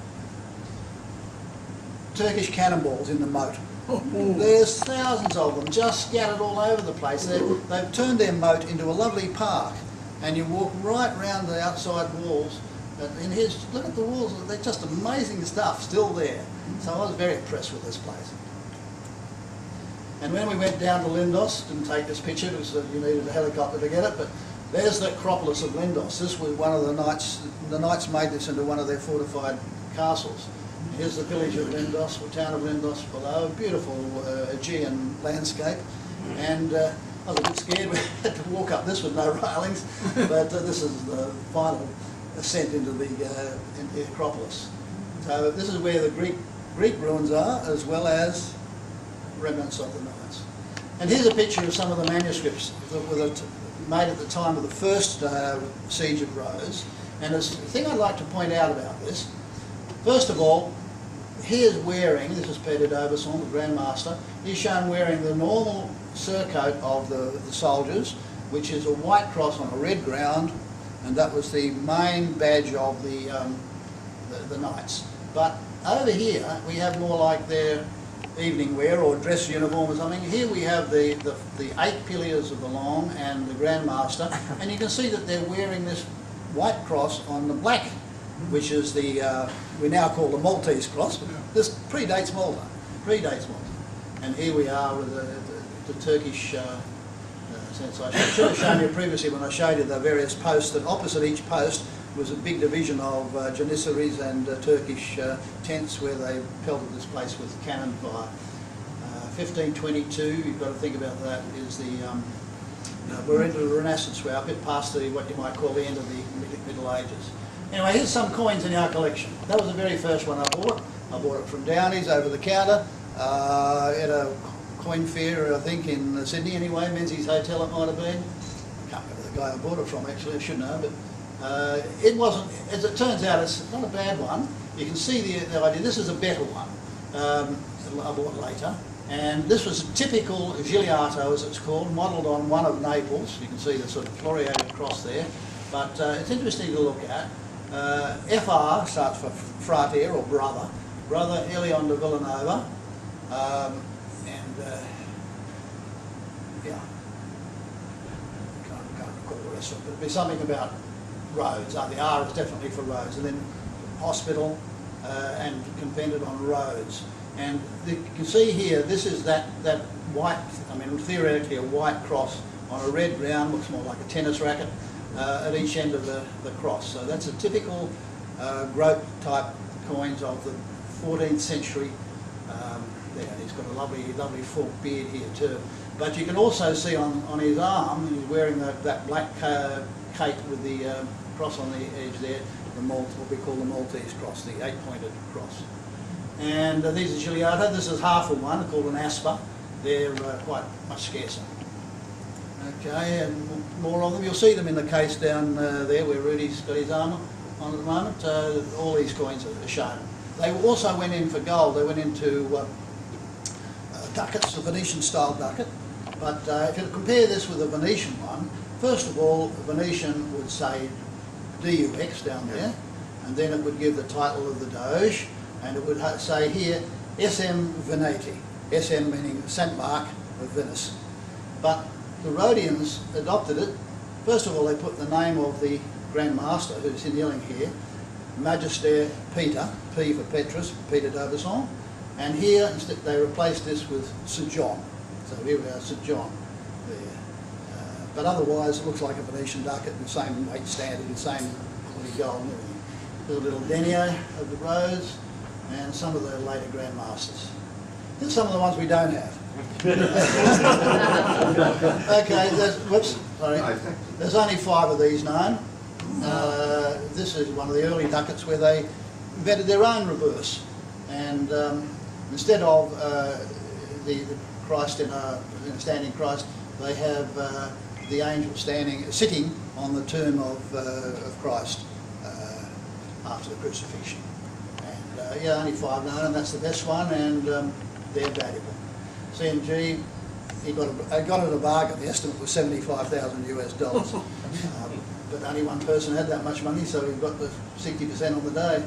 Turkish cannonballs in the moat. There's thousands of them just scattered all over the place. They've turned their moat into a lovely park, and you walk right round the outside walls. And here's, look at the walls, they're just amazing stuff still there. So I was very impressed with this place. And when we went down to Lindos, didn't take this picture because you needed a helicopter to get it, but there's the Acropolis of Lindos. This was one of the knights made this into one of their fortified castles. Here's the village of Lindos, the town of Lindos below, beautiful Aegean landscape. And I was a bit scared, we had to walk up this with no railings, but this is the final ascent into the Acropolis. So this is where the Greek ruins are, as well as remnants of the knights. And here's a picture of some of the manuscripts that were made at the time of the first siege of Rhodes. And there's a thing I'd like to point out about this. First of all, here's wearing, this is Peter d'Aubusson, the Grand Master, he's shown wearing the normal surcoat of the soldiers, which is a white cross on a red ground, and that was the main badge of the knights. But over here, we have more like their evening wear or dress uniform or something. Here we have the 8 piliers of the Long and the Grand Master, and you can see that they're wearing this white cross on the black, which is the, we now call the Maltese cross, but this predates Malta, And here we are with the Turkish sense. I should have shown you previously when I showed you the various posts, that opposite each post was a big division of Janissaries and Turkish tents where they pelted this place with cannon fire. 1522, you've got to think about that, is the, we're into the Renaissance, we're a bit past what you might call the end of the Middle Ages. Anyway, here's some coins in our collection. That was the very first one I bought. I bought it from Downey's over the counter at a coin fair, I think, in Sydney anyway, Menzies Hotel it might have been. I can't remember the the guy I bought it from, actually, I should know, but it wasn't, as it turns out, it's not a bad one. You can see the idea. This is a better one I bought later. And this was a typical Gigliato, as it's called, modelled on one of Naples. You can see the sort of floriated cross there. But it's interesting to look at. FR starts for frater or brother. Brother Elion de Villanova. Yeah. Can't recall the rest of it. But it'd be something about roads. The R is definitely for roads. And then hospital and convented on roads. And you can see here, this is that white, I mean theoretically a white cross on a red ground, looks more like a tennis racket at each end of the cross. So that's a typical groat type coins of the 14th century. There, he's got a lovely forked beard here too. But you can also see on his arm, he's wearing that black cape with the cross on the edge there, what we call the Maltese cross, the 8-pointed cross. And these are Gigliato. This is half of one called an asper. They're quite much scarcer. Okay, and more of them. You'll see them in the case down there where Rudy's got his armour on at the moment. All these coins are shown. They also went in for gold. They went into ducats, a Venetian-style ducat. But if you compare this with a Venetian one, first of all, a Venetian would say DUX down there, and then it would give the title of the Doge. And it would say here, SM Veneti, SM meaning St. Mark of Venice. But the Rhodians adopted it. First of all, they put the name of the Grand Master, who's kneeling here, Magister Peter, P for Petrus, Peter d'Aubusson. And here, instead, they replaced this with St. John. So here we are, St. John there. But otherwise, it looks like a Venetian ducat, the same weight standard, the same quality gold and everything. There's a little denier of the rose, and some of the later Grand Masters. Here's some of the ones we don't have. Okay, there's only 5 of these known. This is one of the early ducats where they invented their own reverse. And instead of the Christ in a standing Christ, they have the angel sitting on the tomb of Christ after the crucifixion. Yeah, only 5 known, and that's the best one, and they're valuable. CMG, he got it at a bargain. The estimate was $75,000 US. But only one person had that much money, so he got the 60% on the day.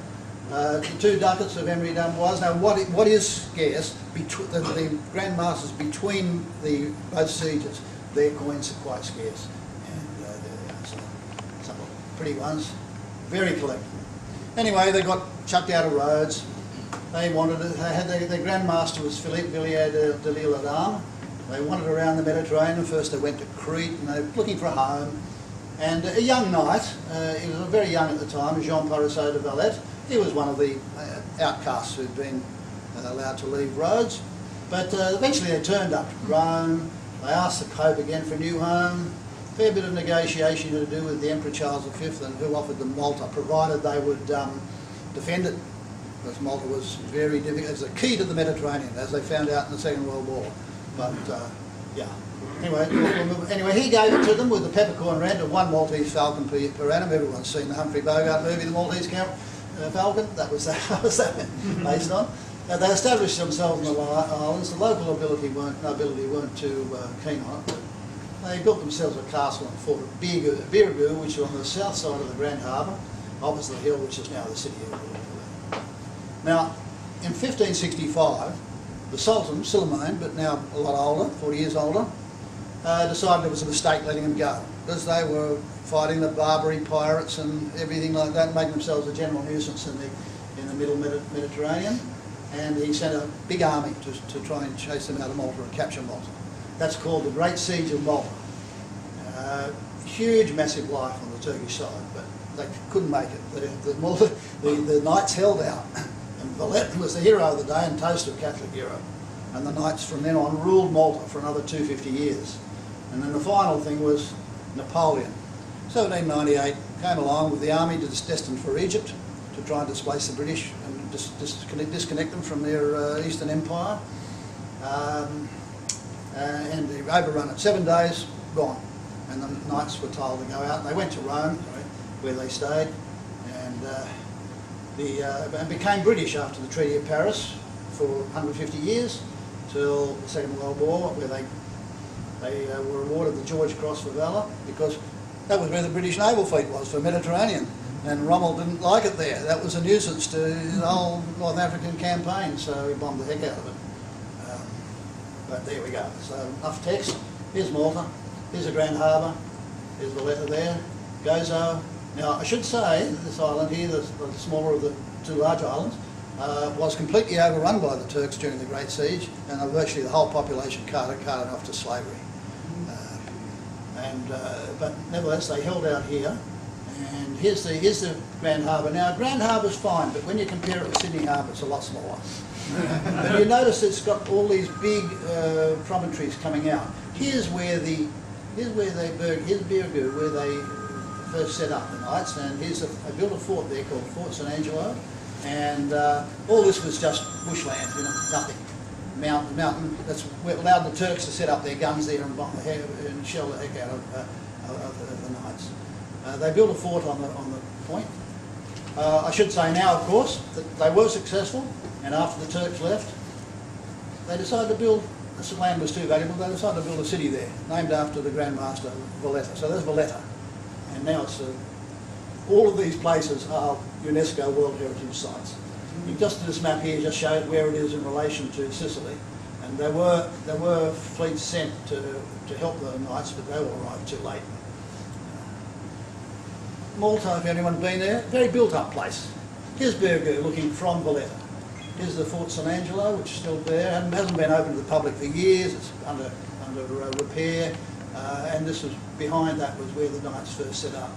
2 ducats of Emery d'Amboise. Now, what is scarce? The Grand Masters between both sieges, their coins are quite scarce, and there they are. So, some pretty ones, very collectible. Anyway, they got chucked out of Rhodes. They wanted it. They had their Grand Master was Philippe Villiers de l'Isle-Adam. They wandered around the Mediterranean. First they went to Crete, and they were looking for a home. And a young knight, he was very young at the time, Jean Parisot de Valette. He was one of the outcasts who'd been allowed to leave Rhodes. But eventually they turned up to Rome. They asked the Pope again for a new home. Fair bit of negotiation to do with the Emperor Charles V, and who offered them Malta, provided they would defend it, because Malta was very difficult. It's a key to the Mediterranean, as they found out in the Second World War. But yeah. Anyway, he gave it to them with the peppercorn rent of 1 Maltese falcon per annum. Everyone's seen the Humphrey Bogart movie, The Maltese Falcon. That was that based on. They established themselves in the islands. The local nobility weren't too keen on it. They built themselves a castle and fort at Birgu, which is on the south side of the Grand Harbour, opposite the hill, which is now the city of Birgu. Now, in 1565, the Sultan, Suleiman, but now a lot older, 40 years older, decided it was a mistake letting him go, because they were fighting the Barbary pirates and everything like that, making themselves a general nuisance in the middle Mediterranean. And he sent a big army to try and chase them out of Malta and capture Malta. That's called the Great Siege of Malta. Huge, massive life on the Turkish side, but they couldn't make it. The knights held out, and Valette was the hero of the day and toast of Catholic hero. And the knights from then on ruled Malta for another 250 years. And then the final thing was Napoleon. 1798 came along with the army destined for Egypt to try and displace the British and disconnect them from their Eastern Empire. And they overrun it. 7 days, gone. and the knights were told to go out, and they went to Rome, where they stayed, and and became British after the Treaty of Paris for 150 years, till the Second World War, where they were awarded the George Cross for valour, because that was where the British naval fleet was, for Mediterranean, and Rommel didn't like it there. That was a nuisance to the whole North African campaign, so he bombed the heck out of it. But there we go. So enough text. Here's Malta. Here's the Grand Harbour. Here's Valletta there. Gozo. Now I should say this island here, the smaller of the two large islands, was completely overrun by the Turks during the Great Siege, and virtually the whole population carted off to slavery. But nevertheless, they held out here. And here's the Grand Harbour. Now, Grand Harbour's fine, but when you compare it with Sydney Harbour, it's a lot smaller. But you notice it's got all these big promontories coming out. Here's Birgu, where they first set up the Knights, and I built a fort there called Fort St Angelo, and all this was just bushland, nothing. Mountain. That's what allowed the Turks to set up their guns there and shell the heck out of the Knights. They built a fort on the point. I should say now, of course, that they were successful, and after the Turks left, they decided to build, the land was too valuable, they decided to build a city there, named after the Grand Master, Valletta. So there's Valletta. And now it's all of these places are UNESCO World Heritage Sites. Just this map here just shows where it is in relation to Sicily. And there were fleets sent to help the Knights, but they all arrived too late. Malta, if anyone's been there, very built-up place. Here's Birgu, looking from Valletta. Here's the Fort St Angelo, which is still there, and hasn't been open to the public for years. It's under repair, and this was behind that was where the Knights first set up.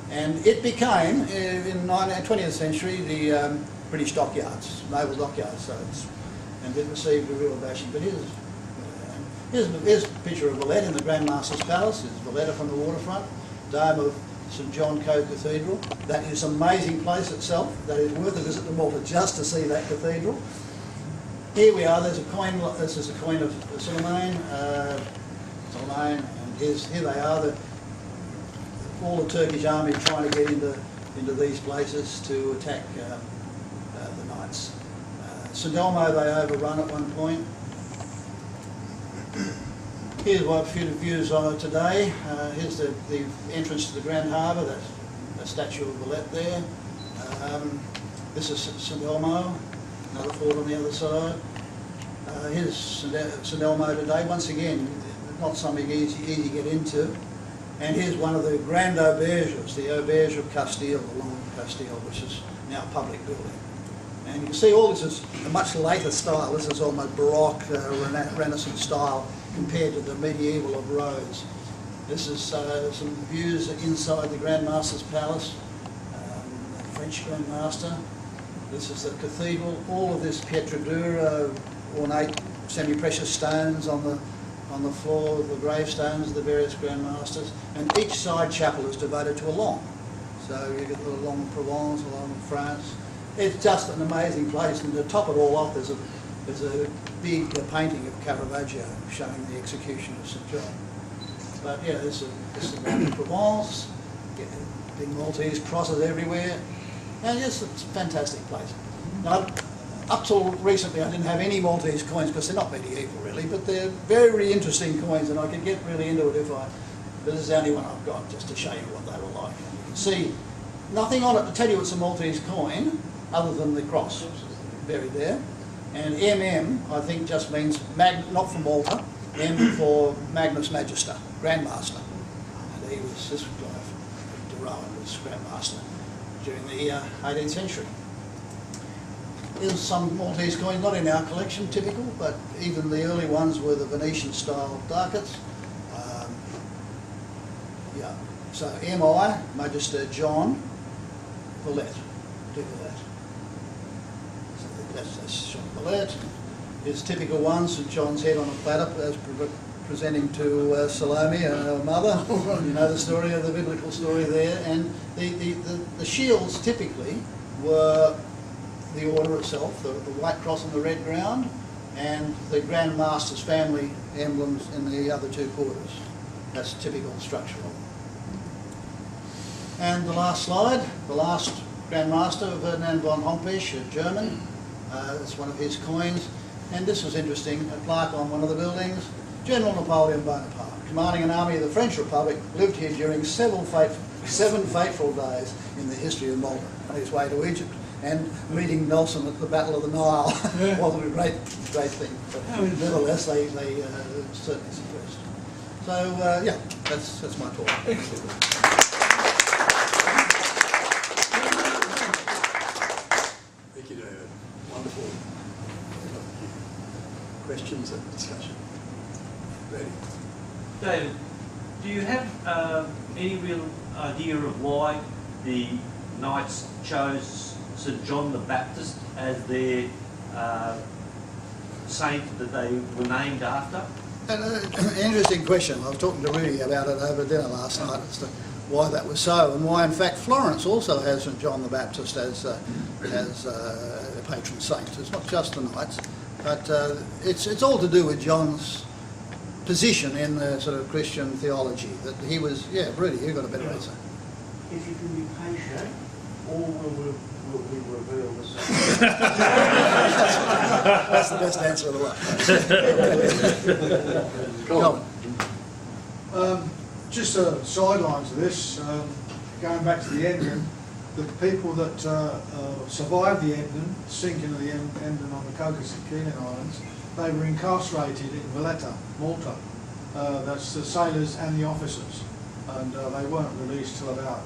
And it became, in the 20th century, the British dockyards, naval dockyards, and it received a real bashing. But here's a picture of Valletta in the Grand Master's Palace. It's Valletta from the waterfront, dome of St John Co Cathedral. That is an amazing place itself. That is worth a visit to Malta just to see that cathedral. Here we are. There's a coin. This is a coin of Suleiman. And here they are. All the Turkish army trying to get into these places to attack the Knights. St Elmo they overrun at one point. Here's what a few views on today. Here's the entrance to the Grand Harbour. That's a statue of Valletta there. This is St Elmo, another fort on the other side. Here's St Elmo today. Once again, not something easy to get into. And here's one of the grand auberges, the auberge of Castile, the Long Castile, which is now a public building. And you can see all this is a much later style. This is almost Baroque, Renaissance style compared to the medieval of Rhodes. This is some views inside the Grand Master's Palace, the French Grand Master. This is the cathedral. All of this Pietra dura, ornate semi-precious stones on the floor of the gravestones of the various Grand Masters. And each side chapel is devoted to a long. So you get the Long of Provence, the Long of France. It's just an amazing place, and to top it all off, there's a big painting of Caravaggio showing the execution of St John. But yeah, this is the Long of Provence, big Maltese crosses everywhere, and yes, it's a fantastic place. Now, up till recently, I didn't have any Maltese coins because they're not medieval really, but they're very interesting coins, and I could get really into it but this is the only one I've got just to show you what they were like. And you can see nothing on it to tell you it's a Maltese coin, other than the cross buried there. And MM, I think, just means, not for Malta, M for Magnus Magister, Grand Master. And he was, this guy, de Rohan was Grand Master during the 18th century. Here's some Maltese coins, not in our collection, typical, but even the early ones were the Venetian style ducats. Yeah, so MI, Magister John, Valletta, do that. That's John Valletta. His typical one, St John's head on a platter, as presenting to Salome, her mother. You know the story of the biblical story there. And the shields typically were the order itself, the white cross on the red ground, and the Grand Master's family emblems in the other two quarters. That's typical structural. And the last slide, the last Grand Master, Ferdinand von Hompesch, a German. That's one of his coins. And this was interesting, a plaque on one of the buildings. General Napoleon Bonaparte, commanding an army of the French Republic, lived here during 7 fateful days in the history of Malta, on his way to Egypt. And meeting Nelson at the Battle of the Nile wasn't a great thing. But nevertheless, they certainly suppressed. So, yeah, that's my talk. Excellent. Thank you, David. Wonderful. Questions and discussion. Ready? David, do you have any real idea of why the Knights chose St John the Baptist as their saint that they were named after? An interesting question. I was talking to Rudy about it over dinner last night as to why that was so, and why in fact Florence also has St John the Baptist as a patron saint. It's not just the Knights, but it's all to do with John's position in the sort of Christian theology, that he was, yeah, Rudy, you've got a better answer. If you can be patient, or will we reveal the same? That's the best answer of the lot. Colin. Just a sideline to this, going back to the Emden, the people that survived the Emden, sinking of the Emden on the Cocos and Keeling Islands, they were incarcerated in Valletta, Malta. That's the sailors and the officers, and they weren't released till about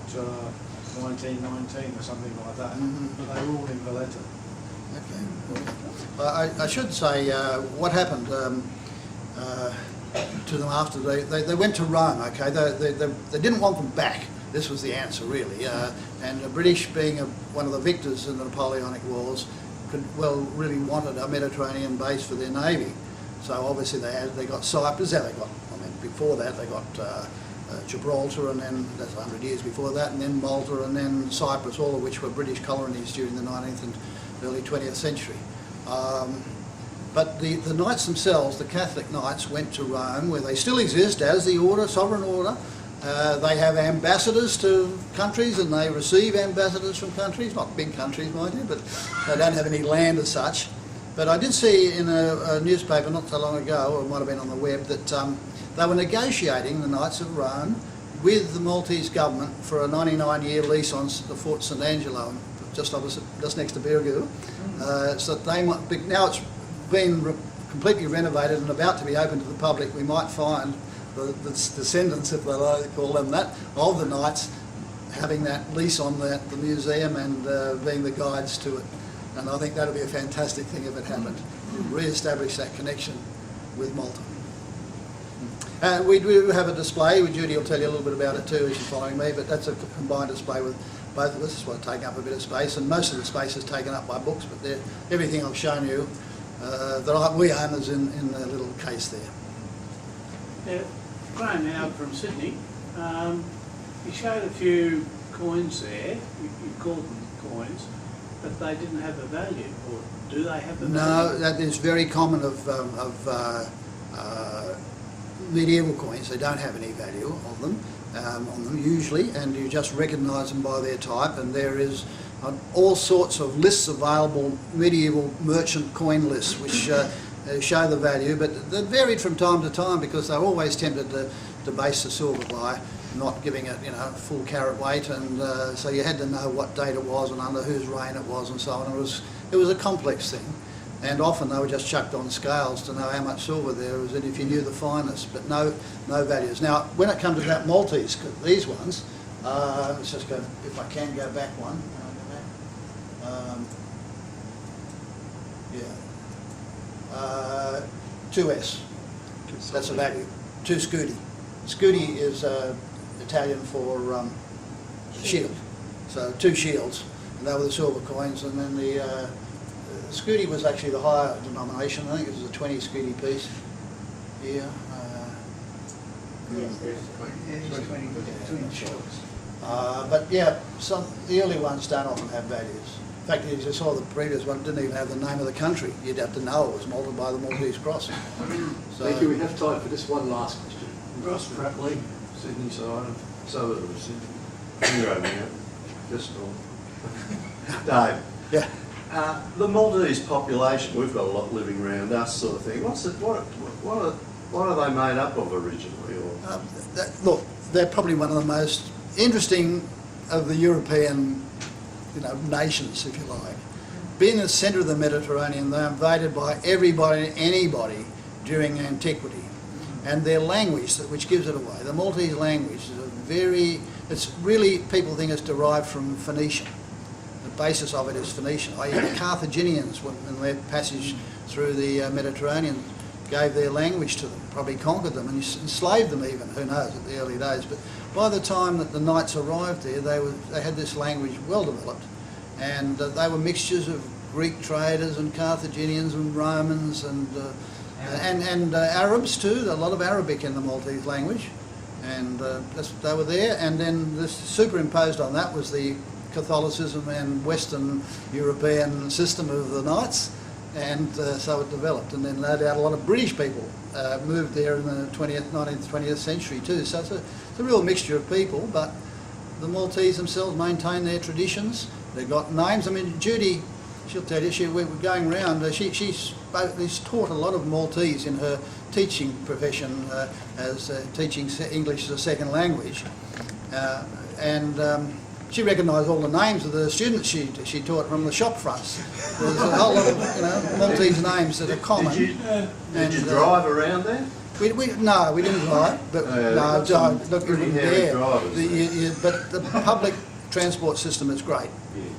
1919 or something like that. But they were all in Valletta. Okay. I should say what happened to them after they went to Rome. Okay, they didn't want them back. This was the answer, really. And the British, being one of the victors in the Napoleonic Wars, really wanted a Mediterranean base for their navy. So obviously they got Cyprus. Before that they got Gibraltar, and then that's 100 years before that, and then Malta, and then Cyprus, all of which were British colonies during the 19th and early 20th century. But the Knights themselves, the Catholic Knights, went to Rome, where they still exist as the order, sovereign order. They have ambassadors to countries, and they receive ambassadors from countries, not big countries, mind you, but they don't have any land as such. But I did see in a newspaper not so long ago, or it might have been on the web, that they were negotiating, the Knights of Rome, with the Maltese government for a 99-year lease on the Fort St Angelo, just next to Birgu. So that they might be, now it's been completely renovated and about to be open to the public. We might find the descendants, if they like to call them that, of the Knights having that lease on the museum and being the guides to it. And I think that would be a fantastic thing if it happened. Re-establish that connection with Malta. We do have a display. Judy will tell you a little bit about it too as you're following me, but that's a combined display with both of us. It's what taking up a bit of space, and most of the space is taken up by books, but everything I've shown you that we own is in the little case there. Graham Howard from Sydney. You showed a few coins there. You called them coins, but they didn't have a value, or do they have a value? No, that is very common of medieval coins. They don't have any value of them, on them usually, and you just recognise them by their type. And there is all sorts of lists available, medieval merchant coin lists, which show the value, but they're varied from time to time because they're always tempted to base the silver by not giving it, full carat weight, and so you had to know what date it was and under whose reign it was and so on. It was a complex thing, and often they were just chucked on scales to know how much silver there was in if you knew the finest, but no values. Now, when it comes to that Maltese, these ones, let's just go, if I can go back one. Yeah. 2S, that's a value. 2 scudi. Scudi is Italian for shield, so 2 shields, and they were the silver coins. And then the scudi was actually the higher denomination. I think it was a 20 scudi piece here. Yes, there's 20 shields. But yeah, the early ones don't often have values. In fact, as you saw, the previous one didn't even have the name of the country. You'd have to know it was Malta by the Maltese cross. So, thank you. We have time for just one last question. Ross Flea, Sydney side, suburb of Sydney. Hero now, just on. Dave. Yeah. The Maltese population, we've got a lot living around us, sort of thing. What are they made up of originally? Or? Look, they're probably one of the most interesting of the European, nations, if you like. Being in the centre of the Mediterranean, they're invaded by everybody and anybody during antiquity. And their language, which gives it away, the Maltese language is it's really, people think it's derived from Phoenician. The basis of it is Phoenician. The Carthaginians, in their passage through the Mediterranean, gave their language to them, probably conquered them and enslaved them even, who knows, at the early days. But by the time that the knights arrived there, they had this language well developed, and they were mixtures of Greek traders and Carthaginians and Romans and Arabs too. A lot of Arabic in the Maltese language, and they were there. And then this superimposed on that was the Catholicism and Western European system of the knights, and so it developed. And then no doubt a lot of British people moved there in the 19th, 20th century too. So it's a real mixture of people, but the Maltese themselves maintain their traditions. They've got names. I mean, Judy, she'll tell you, we were going around, she's taught a lot of Maltese in her teaching profession as teaching English as a second language. She recognised all the names of the students she taught from the shop fronts. There's a whole lot of Maltese names that are common. Did you drive around there? No, we didn't drive, but look, pretty we were heavy there. drivers. But the public transport system is great.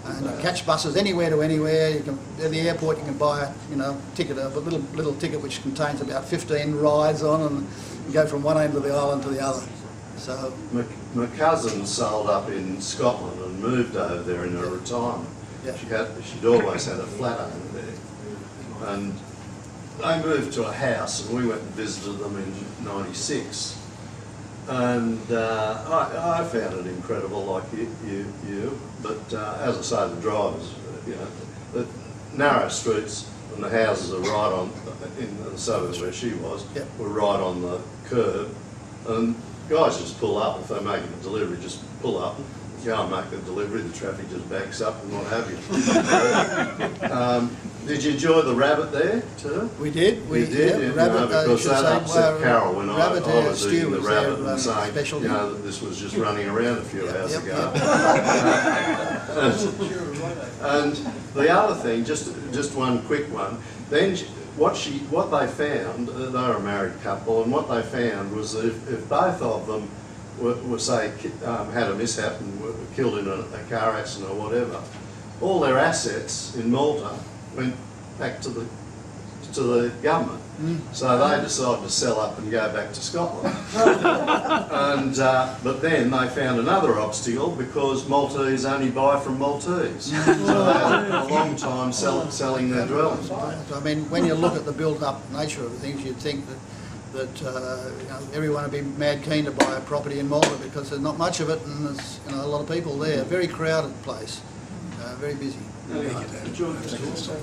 And you catch buses anywhere to anywhere. You can, at the airport you can buy a ticket, a little ticket which contains about 15 rides on, and you go from one end of the island to the other. So my cousin sold up in Scotland and moved over there in her retirement. Yeah. She'd always had a flat over there, and they moved to a house, and we went and visited them in '96. And I found it incredible, like you. But as I say, the drivers, the narrow streets and the houses are right on in the suburbs where she was. Yep. Were right on the curb, and guys just pull up if they're making a delivery. Just pull up, go and make the delivery. The traffic just backs up and what have you. Did you enjoy the rabbit there too? we did. Did, rabbit, because that upset Carol when I was stew eating the was rabbit their, and saying, specialty. that this was just running around a few hours ago. And the other thing, just one quick one. Then what they found, they were a married couple, and what they found was that if both of them were say had a mishap and were killed in a car accident or whatever, all their assets in Malta went back to the government. So they decided to sell up and go back to Scotland. But then they found another obstacle because Maltese only buy from Maltese. So they had a long time selling their dwellings. I mean, when you look at the built-up nature of things, you'd think that everyone would be mad keen to buy a property in Malta because there's not much of it, and there's a lot of people there. Very crowded place, very busy. Thank you, David. Sorry,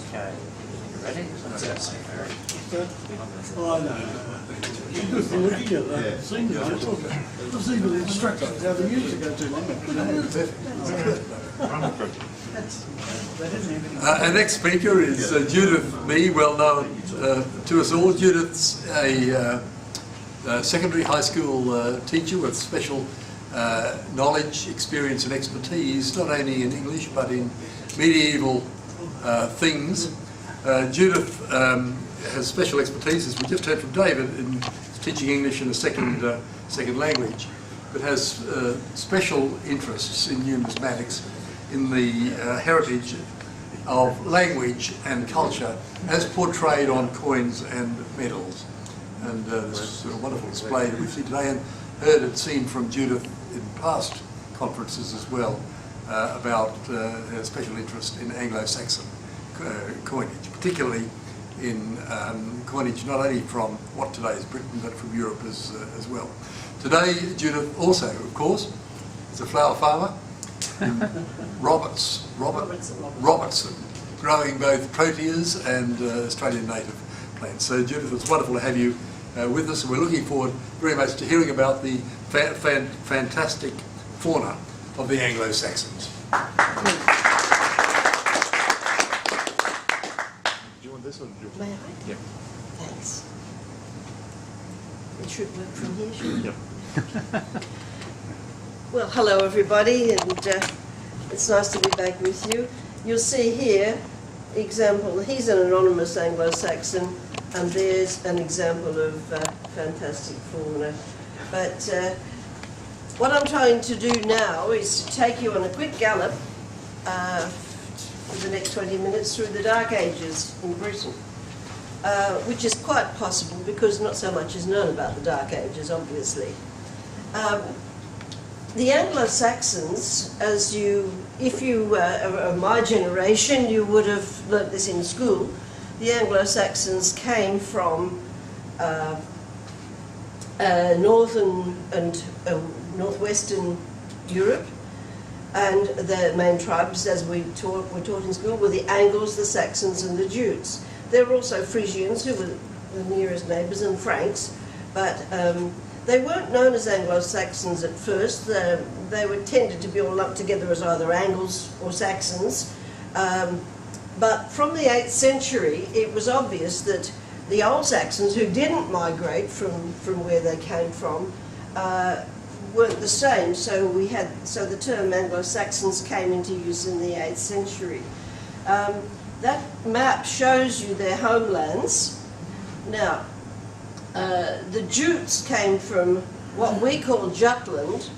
Okay. Ready? Oh, no. Just looking at that, seeing it, just even the instructions, how the music go too long. Our next speaker is Judith Mee, well known to us all. Judith's a secondary high school teacher with special knowledge, experience and expertise, not only in English but in medieval things. Judith has special expertise, as we just heard from David, in teaching English in a second language, but has special interests in numismatics, in the heritage of language and culture as portrayed on coins and medals. And this is a wonderful display that we've seen today, and heard it seen from Judith in past conferences as well about her special interest in Anglo-Saxon coinage, particularly in coinage, not only from what today is Britain, but from Europe as well. Today, Judith also, of course, is a flower farmer in Robertson, growing both proteas and Australian native plants. So Judith, it's wonderful to have you with us, and we're looking forward very much to hearing about the fantastic fauna of the Anglo-Saxons. Do you want this or do you want? May I? Yeah. Thanks. It should work from here, shouldn't it? Yep. Well, hello everybody, and it's nice to be back with you. You'll see here, example, he's an anonymous Anglo-Saxon, and there's an example of fantastic fauna. But what I'm trying to do now is to take you on a quick gallop for the next 20 minutes through the Dark Ages in Britain, which is quite possible because not so much is known about the Dark Ages, obviously. The Anglo-Saxons, if you are my generation, you would have learnt this in school. The Anglo-Saxons came from northern and northwestern Europe, and the main tribes, as were taught in school, were the Angles, the Saxons, and the Jutes. There were also Frisians, who were the nearest neighbours, and Franks, but they weren't known as Anglo-Saxons at first. They were tended to be all lumped together as either Angles or Saxons. But from the 8th century, it was obvious that the old Saxons, who didn't migrate from where they came from, weren't the same. So the term Anglo-Saxons came into use in the 8th century. That map shows you their homelands. Now, the Jutes came from what we call Jutland,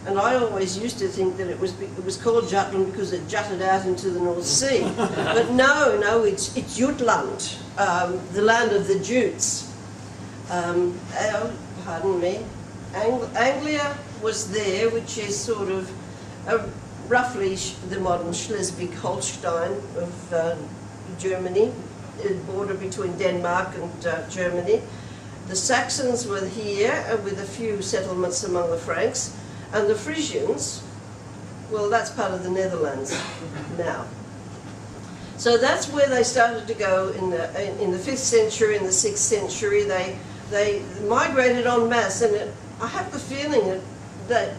and I always used to think that it was called Jutland because it jutted out into the North Sea. But no, it's Jutland, the land of the Jutes. Pardon me. Anglia was there, which is sort of roughly the modern Schleswig-Holstein of Germany, the border between Denmark and Germany. The Saxons were here with a few settlements among the Franks, and the Frisians, well, that's part of the Netherlands now. So that's where they started to go in the 5th century, in the 6th century. They migrated en masse, and I have the feeling that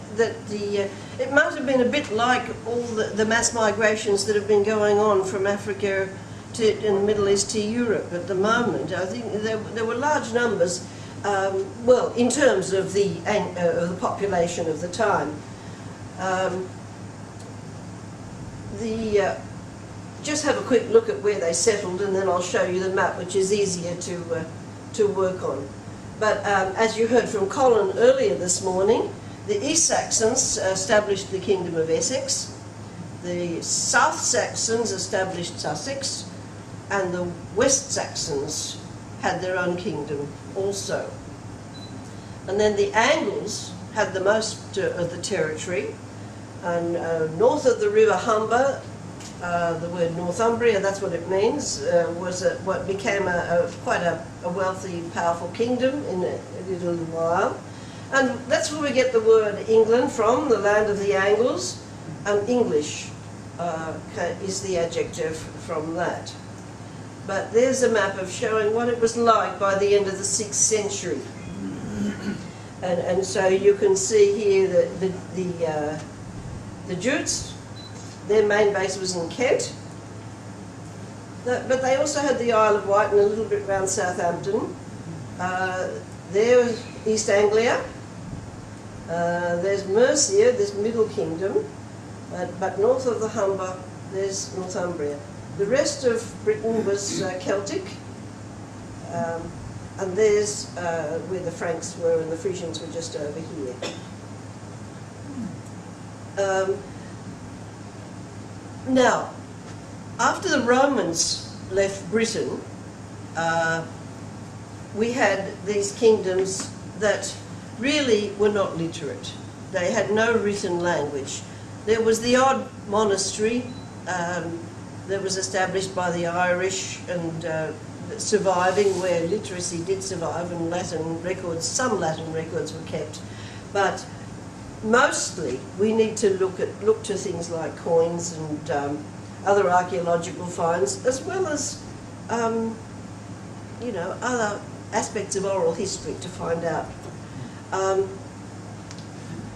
it might have been a bit like all the mass migrations that have been going on from Africa in the Middle East to Europe at the moment. I think there were large numbers, well, in terms of the population of the time. Just have a quick look at where they settled, and then I'll show you the map, which is easier to work on. But as you heard from Colin earlier this morning, the East Saxons established the Kingdom of Essex, the South Saxons established Sussex, and the West Saxons had their own kingdom also. And then the Angles had the most of the territory, and north of the River Humber, the word Northumbria, that's what it means, was what became quite a wealthy, powerful kingdom in a little while. And that's where we get the word England from, the land of the Angles, and English is the adjective from that. But there's a map of showing what it was like by the end of the 6th century. And so you can see here that the Jutes, their main base was in Kent, but they also had the Isle of Wight and a little bit around Southampton. There's East Anglia, there's Mercia, this Middle Kingdom, but north of the Humber there's Northumbria. The rest of Britain was Celtic, and there's where the Franks were, and the Frisians were just over here. Now, after the Romans left Britain, we had these kingdoms that really were not literate. They had no written language. There was the odd monastery that was established by the Irish and surviving where literacy did survive and Latin records, some Latin records were kept. But mostly we need to look to things like coins and other archaeological finds, as well as you know, other aspects of oral history to find out.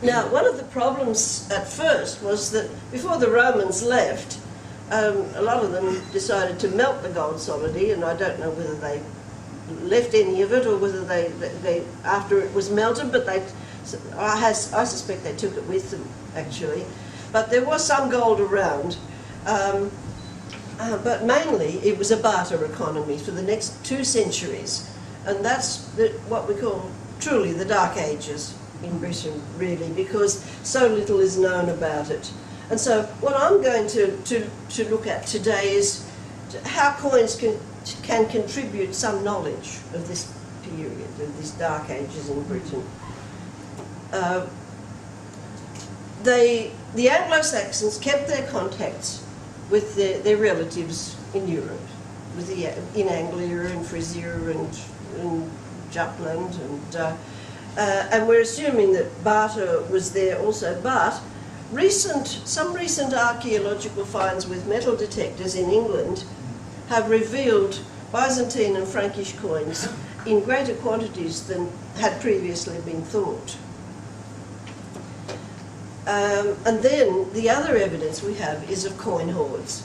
Now, one of the problems at first was that before the Romans left, a lot of them decided to melt the gold solidly, and I don't know whether they left any of it or whether they after it was melted, but I suspect they took it with them, actually. But there was some gold around. But mainly it was a barter economy for the next 2 centuries. And that's what we call truly the Dark Ages in Britain, really, because so little is known about it. And so what I'm going to look at today is how coins can contribute some knowledge of this period, of these Dark Ages in Britain. The Anglo-Saxons kept their contacts with their relatives in Europe, in Anglia and Frisia and Jutland, and we're assuming that barter was there also. But some recent archaeological finds with metal detectors in England have revealed Byzantine and Frankish coins in greater quantities than had previously been thought. And then the other evidence we have is of coin hoards.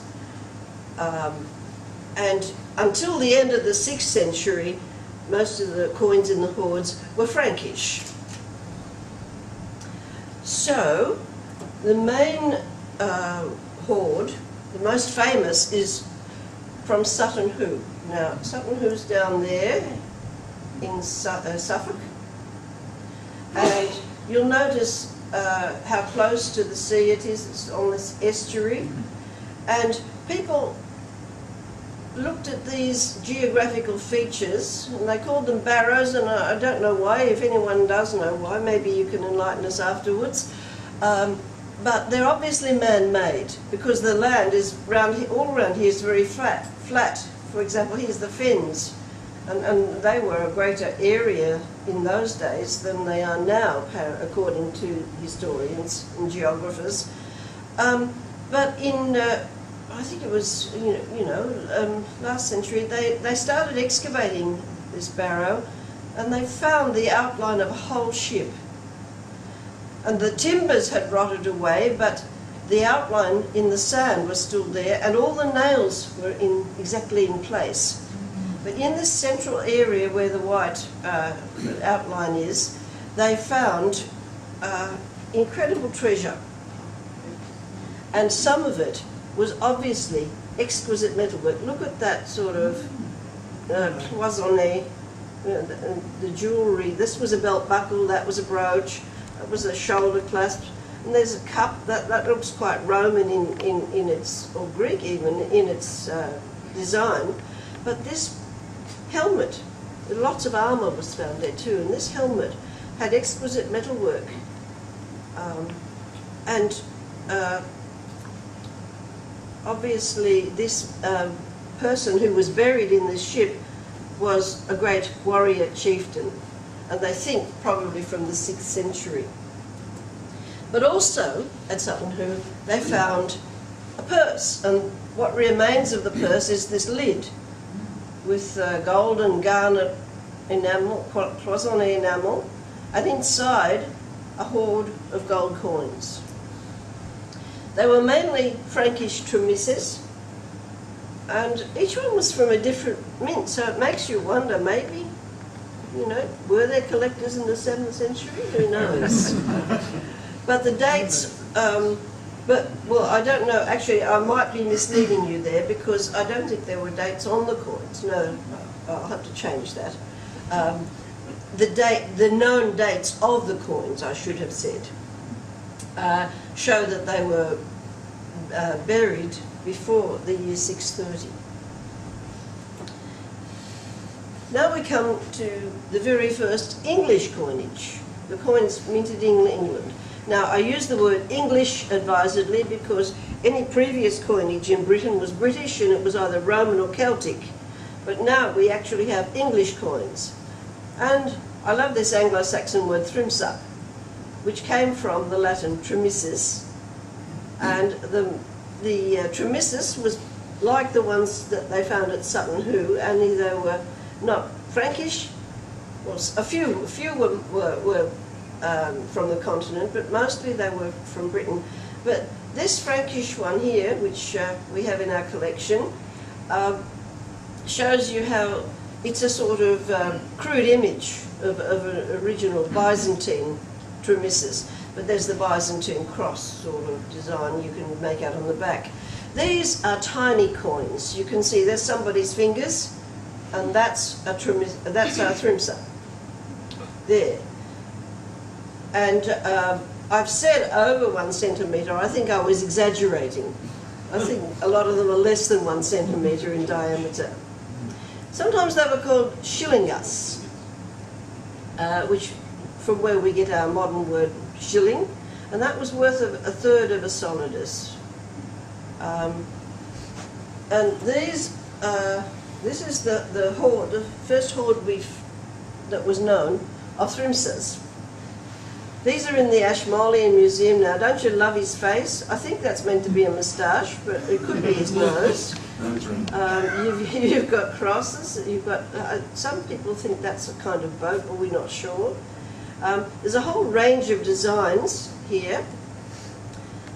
And until the end of the 6th century, most of the coins in the hoards were Frankish. So, the main hoard, the most famous, is from Sutton Hoo. Now, Sutton Hoo's down there in Suffolk. And you'll notice how close to the sea it is. It's on this estuary. And people looked at these geographical features and they called them barrows, and I don't know why. If anyone does know why, maybe you can enlighten us afterwards. But they're obviously man-made because the land is all around here is very flat. For example, here's the Fens, and they were a greater area in those days than they are now, according to historians and geographers. But in I think it was last century they started excavating this barrow, and they found the outline of a whole ship. And the timbers had rotted away, but the outline in the sand was still there, and all the nails were exactly in place. But in this central area where the white outline is, they found incredible treasure. And some of it was obviously exquisite metalwork. Look at that sort of cloisonné, the jewellery. This was a belt buckle, that was a brooch, that was a shoulder clasp. And there's a cup that looks quite Roman in its, or Greek even, in its design. But this helmet, lots of armour was found there too, and this helmet had exquisite metalwork. Obviously this person who was buried in this ship was a great warrior chieftain, and they think probably from the 6th century. But also, at Sutton Hoo, they found a purse, and what remains of the purse is this lid with gold and garnet enamel, cloisonné enamel, and inside a hoard of gold coins. They were mainly Frankish tremises, and each one was from a different mint, so it makes you wonder, maybe, were there collectors in the 7th century? Who knows? But the dates, well, I don't know. Actually, I might be misleading you there because I don't think there were dates on the coins. No, I'll have to change that. The known dates of the coins, I should have said, show that they were buried before the year 630. Now we come to the very first English coinage, the coins minted in England. Now, I use the word English advisedly because any previous coinage in Britain was British, and it was either Roman or Celtic. But now we actually have English coins. And I love this Anglo-Saxon word thrimsa, which came from the Latin trimissus. And the trimissus was like the ones that they found at Sutton Hoo, only they were not Frankish. Well, a few were from the continent, but mostly they were from Britain. But this Frankish one here, which we have in our collection, shows you how it's a sort of crude image of an original Byzantine trimissus. But there's the Byzantine cross sort of design you can make out on the back. These are tiny coins. You can see there's somebody's fingers, and that's our thrimsa. There. And I've said over 1 centimetre. I think I was exaggerating. I think a lot of them are less than 1 centimetre in diameter. Sometimes they were called shillingus, which from where we get our modern word shilling, and that was worth a third of a solidus. And this is the hoard, the first hoard that was known of thrimsas. These are in the Ashmolean Museum now. Don't you love his face? I think that's meant to be a moustache, but it could be his nose. You've got crosses. You've got some people think that's a kind of boat, but we're not sure. There's a whole range of designs here.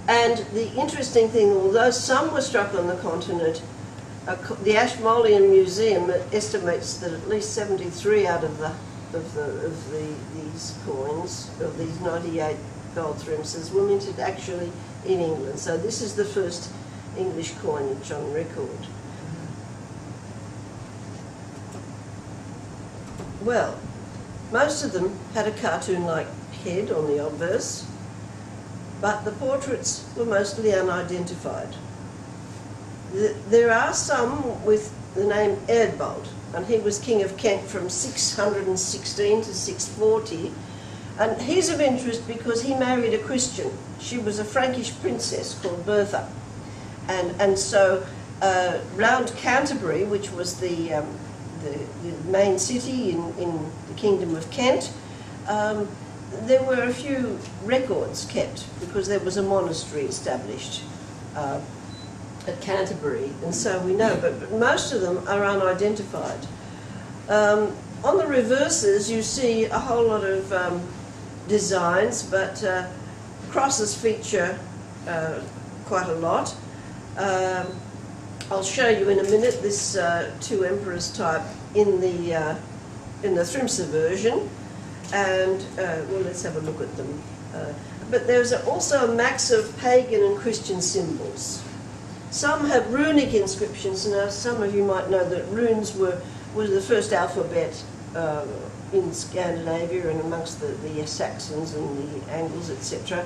And the interesting thing, although some were struck on the continent, the Ashmolean Museum estimates that at least 73 out of these coins, of these 98 gold thrimsas, were minted actually in England. So this is the first English coinage on record. Well, most of them had a cartoon-like head on the obverse, but the portraits were mostly unidentified. There are some with the name Eadbald, and he was King of Kent from 616 to 640. And he's of interest because he married a Christian. She was a Frankish princess called Bertha. And so round Canterbury, which was the main city in the Kingdom of Kent, there were a few records kept because there was a monastery established at Canterbury, and so we know, but most of them are unidentified. On the reverses you see a whole lot of designs, but crosses feature quite a lot. I'll show you in a minute this two emperors type in the thrimsa version, and well, let's have a look at them. But there's also a max of pagan and Christian symbols. Some have runic inscriptions. Now, some of you might know that runes were the first alphabet in Scandinavia and amongst the Saxons and the Angles, etc.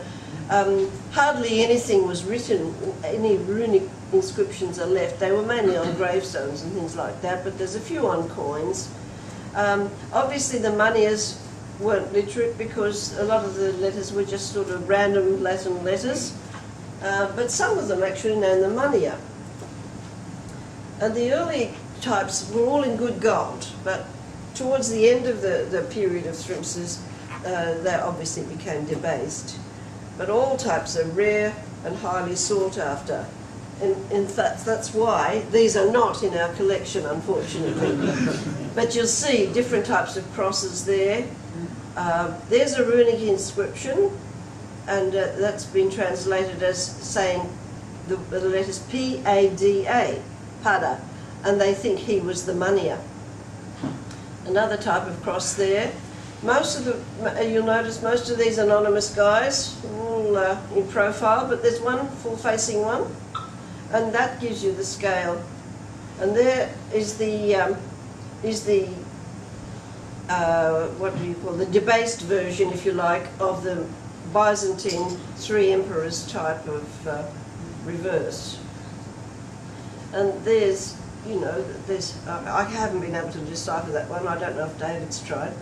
Hardly anything was written, any runic inscriptions are left. They were mainly on gravestones and things like that, but there's a few on coins. Obviously the moneyers weren't literate because a lot of the letters were just sort of random Latin letters, but some of them actually named the money. And the early types were all in good gold, but towards the end of the period of thrimsas, they obviously became debased. But all types are rare and highly sought after. In fact, that's why these are not in our collection, unfortunately. But you'll see different types of crosses there. There's a runic inscription, and that's been translated as saying the letters P-A-D-A, Pada, and they think he was the Mania. Another type of cross there. Most of you'll notice most of these anonymous guys, all in profile, but there's one full-facing one, and that gives you the scale. And there is the what do you call, the debased version, if you like, of the Byzantine three emperors type of reverse. And there's, you know, I haven't been able to decipher that one. I don't know if David's tried,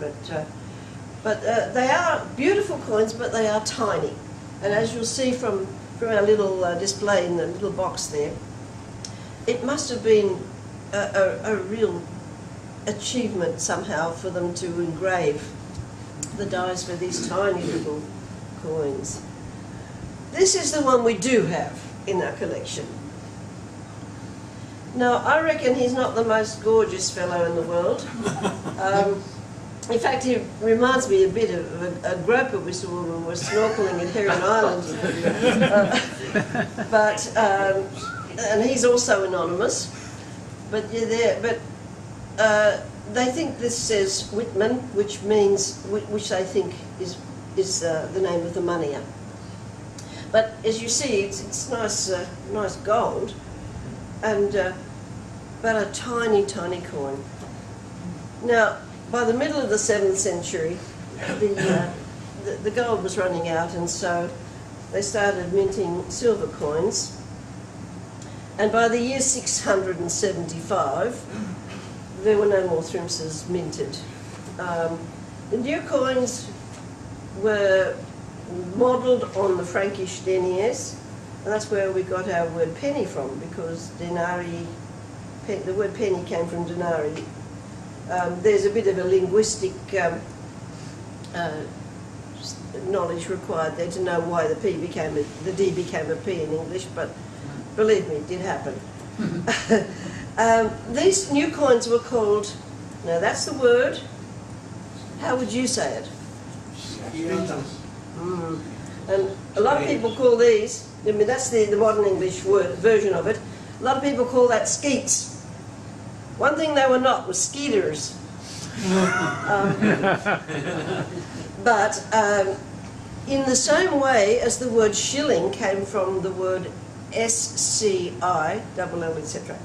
but they are beautiful coins, but they are tiny. And as you'll see from our little display in the little box there, it must have been a real achievement somehow for them to engrave the dies for these tiny little coins. This is the one we do have in our collection. Now, I reckon he's not the most gorgeous fellow in the world. In fact, he reminds me a bit of a groper we saw when we were snorkeling at Heron Island. And he's also anonymous. But yeah, they think this says Whitman, which means, which they think is the name of the moneyer. But as you see, it's nice, nice gold, and but a tiny, tiny coin. Now, by the middle of the 7th century, the gold was running out, and so they started minting silver coins. And by the year 675, there were no more Thrymses minted. The new coins were modelled on the Frankish deniers, and that's where we got our word penny from, because denari, the word penny came from denari. There's a bit of a linguistic knowledge required there to know why the D became a P in English, but believe me, it did happen. These new coins were called, now that's the word, how would you say it? And a lot of people call these, I mean that's the modern English word version of it, a lot of people call that skeets. One thing they were not was skeeters. But in the same way as the word shilling came from the word S-C-I, double L, etc.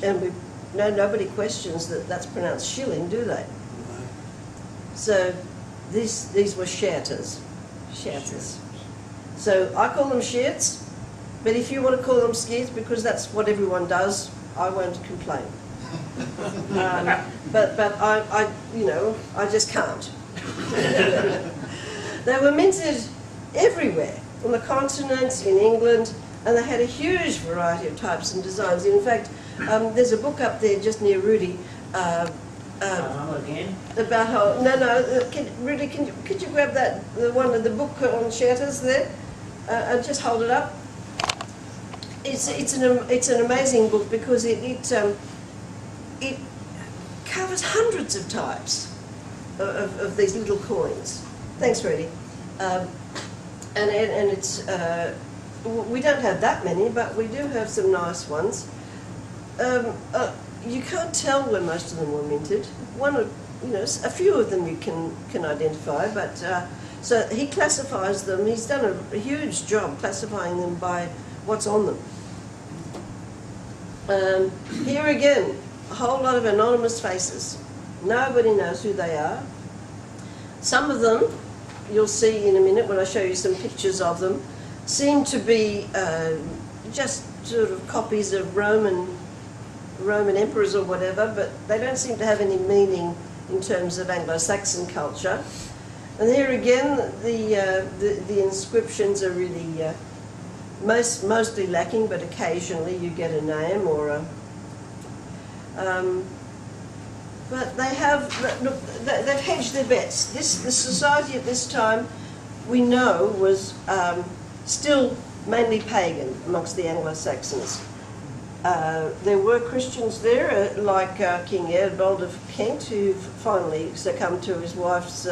And nobody questions that that's pronounced shilling, do they? So these were shatters. So I call them shits, but if you want to call them skeets, because that's what everyone does, I won't complain. But I you know, I just can't. They were minted everywhere, on the continent, in England, and they had a huge variety of types and designs. In fact, there's a book up there just near Rudy again? about how, Rudy, could you grab that, the book on shatters there, and just hold it up? It's an amazing book because it covers hundreds of types of these little coins. Thanks, Rudy. And it's we don't have that many, but we do have some nice ones. You can't tell where most of them were minted. A few of them you can identify, but so he classifies them. He's done a huge job classifying them by what's on them. Here again, a whole lot of anonymous faces. Nobody knows who they are. Some of them, you'll see in a minute when I show you some pictures of them, seem to be just sort of copies of Roman emperors or whatever, but they don't seem to have any meaning in terms of Anglo-Saxon culture. And here again, the inscriptions are really mostly lacking, but occasionally you get a name or a. But they've hedged their bets. The society at this time, we know, was still mainly pagan amongst the Anglo-Saxons. There were Christians there, like King Eadbald of Kent, who finally succumbed to his wife's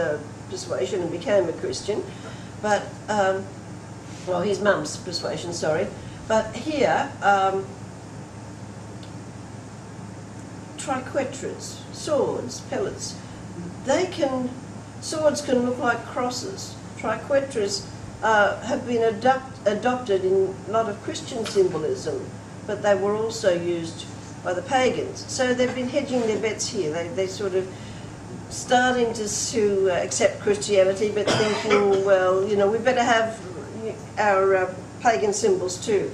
persuasion and became a Christian. But, well, his mum's persuasion, sorry. But here, triquetras, swords, pellets. Swords can look like crosses. Triquetras have been adopted in a lot of Christian symbolism, but they were also used by the pagans. So they've been hedging their bets here. They're sort of starting to accept Christianity, but thinking, well, we better have our pagan symbols too.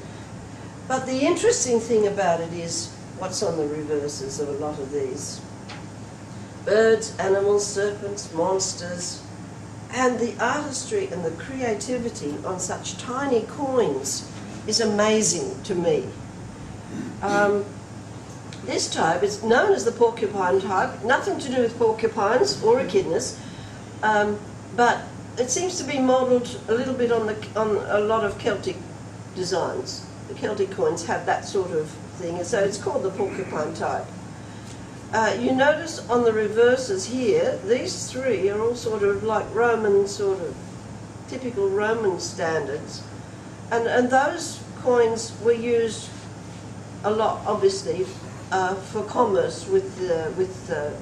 But the interesting thing about it is what's on the reverses of a lot of these. Birds, animals, serpents, monsters, and the artistry and the creativity on such tiny coins is amazing to me. This type is known as the porcupine type, nothing to do with porcupines or echidnas, but it seems to be modelled a little bit on a lot of Celtic designs. The Celtic coins have that sort of thing, and so it's called the porcupine type. You notice on the reverses here, these three are all sort of like Roman, sort of typical Roman standards, and those coins were used a lot, obviously, for commerce with the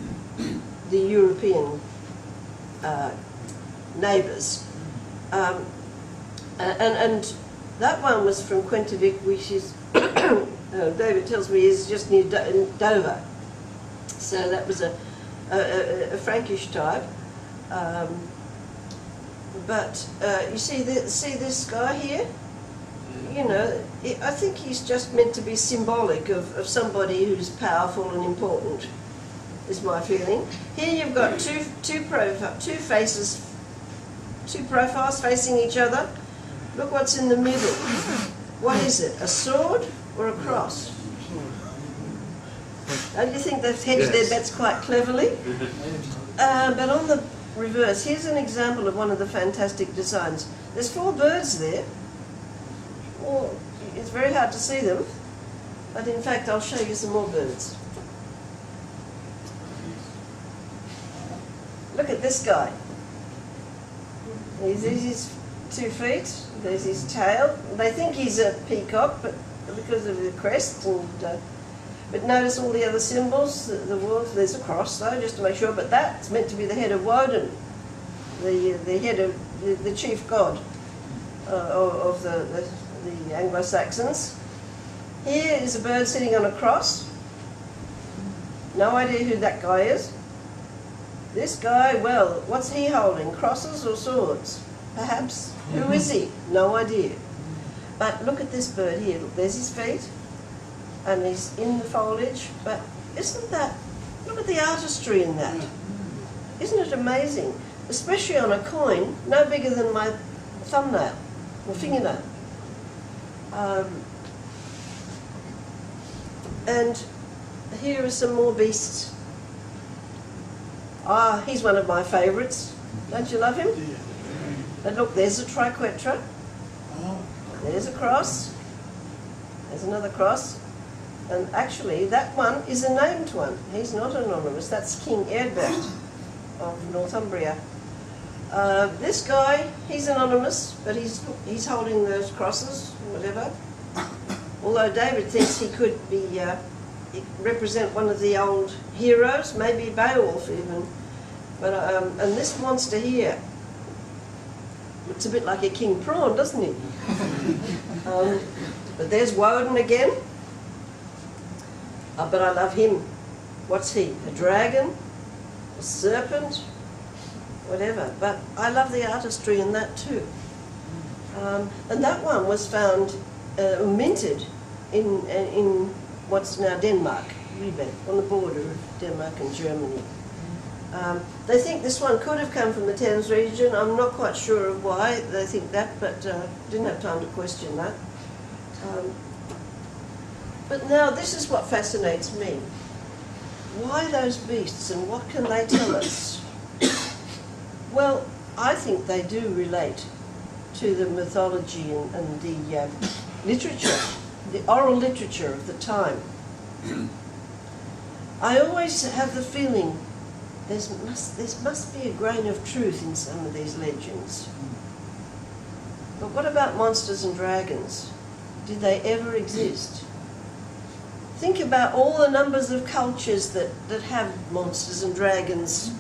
European neighbours, and that one was from Quentivik, which is David tells me is just near Dover. So that was a Frankish type. But you see this guy here? You know, I think he's just meant to be symbolic of somebody who's powerful and important, is my feeling. Here you've got two profiles facing each other. Look what's in the middle. What is it, a sword or a cross? Don't you think they've hedged their bets quite cleverly? But on the reverse, here's an example of one of the fantastic designs. There's 4 birds there. Well, it's very hard to see them, but in fact I'll show you some more birds. Look at this guy. There's his 2 feet, there's his tail. They think he's a peacock, but because of the crest. But notice all the other symbols, the wolf, there's a cross though, just to make sure, but that's meant to be the head of Woden, the head of the chief god of the Anglo-Saxons. Here is a bird sitting on a cross. No idea who that guy is. This guy, well, what's he holding? Crosses or swords? Perhaps. Who is he? No idea. But look at this bird here. Look, there's his feet. And he's in the foliage. But isn't that... Look at the artistry in that. Isn't it amazing? Especially on a coin no bigger than my thumbnail or fingernail. And here are some more beasts. Ah, he's one of my favourites. Don't you love him? And look, there's a triquetra. There's a cross. There's another cross. And actually, that one is a named one. He's not anonymous. That's King Eadbert of Northumbria. This guy, he's anonymous, but he's holding those crosses, whatever. Although David thinks he could be represent one of the old heroes, maybe Beowulf even. But and this monster here looks a bit like a king prawn, doesn't he? But there's Woden again. But I love him. What's he? A dragon? A serpent? Whatever. But I love the artistry in that too. And that one was found minted in what's now Denmark, Lübeck, on the border of Denmark and Germany. They think this one could have come from the Thames region. I'm not quite sure of why they think that, but didn't have time to question that. But now this is what fascinates me. Why those beasts and what can they tell us? Well, I think they do relate to the mythology and the literature, the oral literature of the time. I always have the feeling there must be a grain of truth in some of these legends. But what about monsters and dragons? Did they ever exist? Think about all the numbers of cultures that have monsters and dragons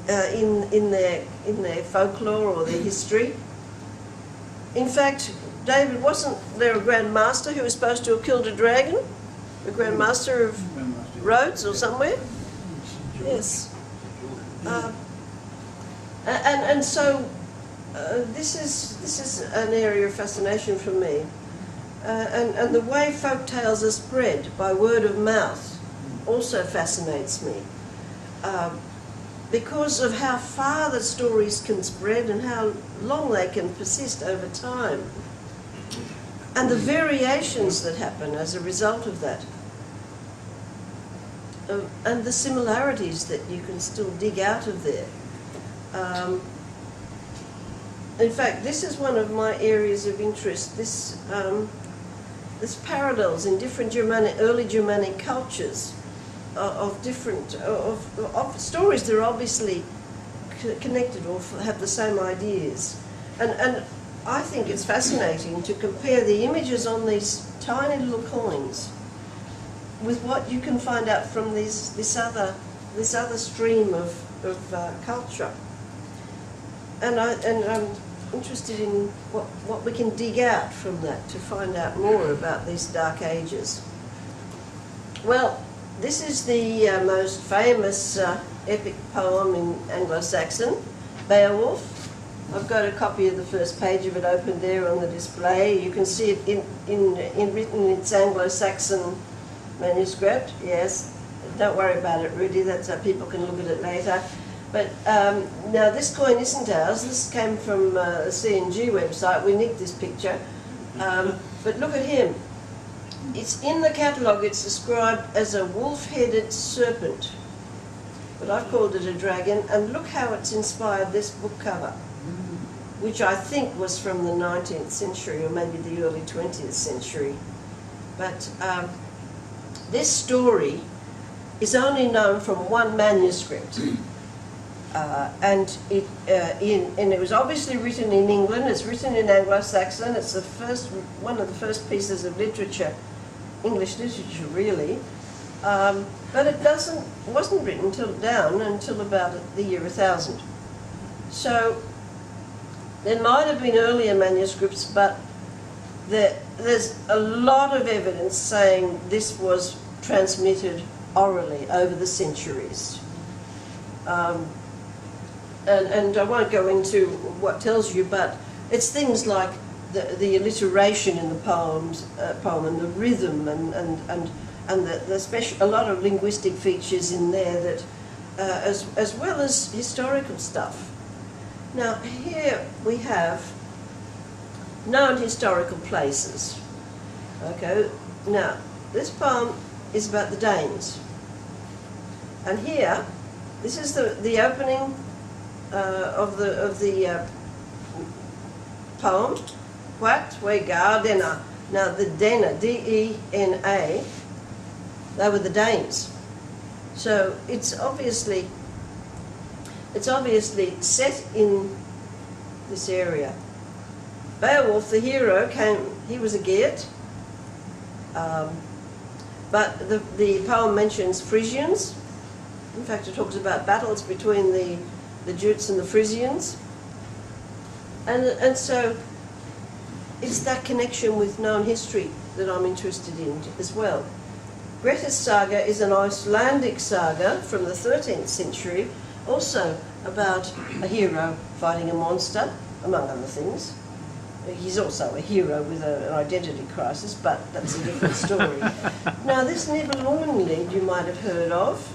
in their folklore or their history. In fact, David, wasn't there a Grand Master who was supposed to have killed a dragon? A Grand Master of Rhodes or somewhere? Yes. And so this is an area of fascination for me. And the way folk tales are spread by word of mouth also fascinates me. Because of how far the stories can spread and how long they can persist over time. And the variations that happen as a result of that. and the similarities that you can still dig out of there. In fact, this is one of my areas of interest. This parallels in different early Germanic cultures of different of stories that are obviously connected or have the same ideas, and I think it's fascinating to compare the images on these tiny little coins with what you can find out from this other stream of culture, and I'm interested in what we can dig out from that to find out more about these dark ages. Well, this is the most famous epic poem in Anglo-Saxon, Beowulf. I've got a copy of the first page of it open there on the display. You can see it in written in its Anglo-Saxon manuscript. Yes, don't worry about it, Rudy. That's so people can look at it later. But now this coin isn't ours. This came from the CNG website. We nicked this picture. But look at him. It's in the catalogue. It's described as a wolf-headed serpent, but I've called it a dragon. And look how it's inspired this book cover, which I think was from the 19th century or maybe the early 20th century. But this story is only known from one manuscript. And it was obviously written in England. It's written in Anglo-Saxon. It's one of the first pieces of literature, English literature really. But it wasn't written until about the year 1000. So there might have been earlier manuscripts, but there's a lot of evidence saying this was transmitted orally over the centuries. And I won't go into what tells you, but it's things like the alliteration in the poem and the rhythm and the special, a lot of linguistic features in there that, as well as historical stuff. Now here we have known historical places. Okay, now this poem is about the Danes, and here this is the opening of the poem. What we Dena. Now the Dena, D-E-N-A, they were the Danes. So it's obviously set in this area. Beowulf, the hero, he was a Geat, but the poem mentions Frisians. In fact, it talks about battles between the Jutes and the Frisians. And so it's that connection with known history that I'm interested in as well. Grettir's saga is an Icelandic saga from the 13th century, also about a hero fighting a monster, among other things. He's also a hero with an identity crisis, but that's a different story. Now, this Nibelungenlied you might have heard of.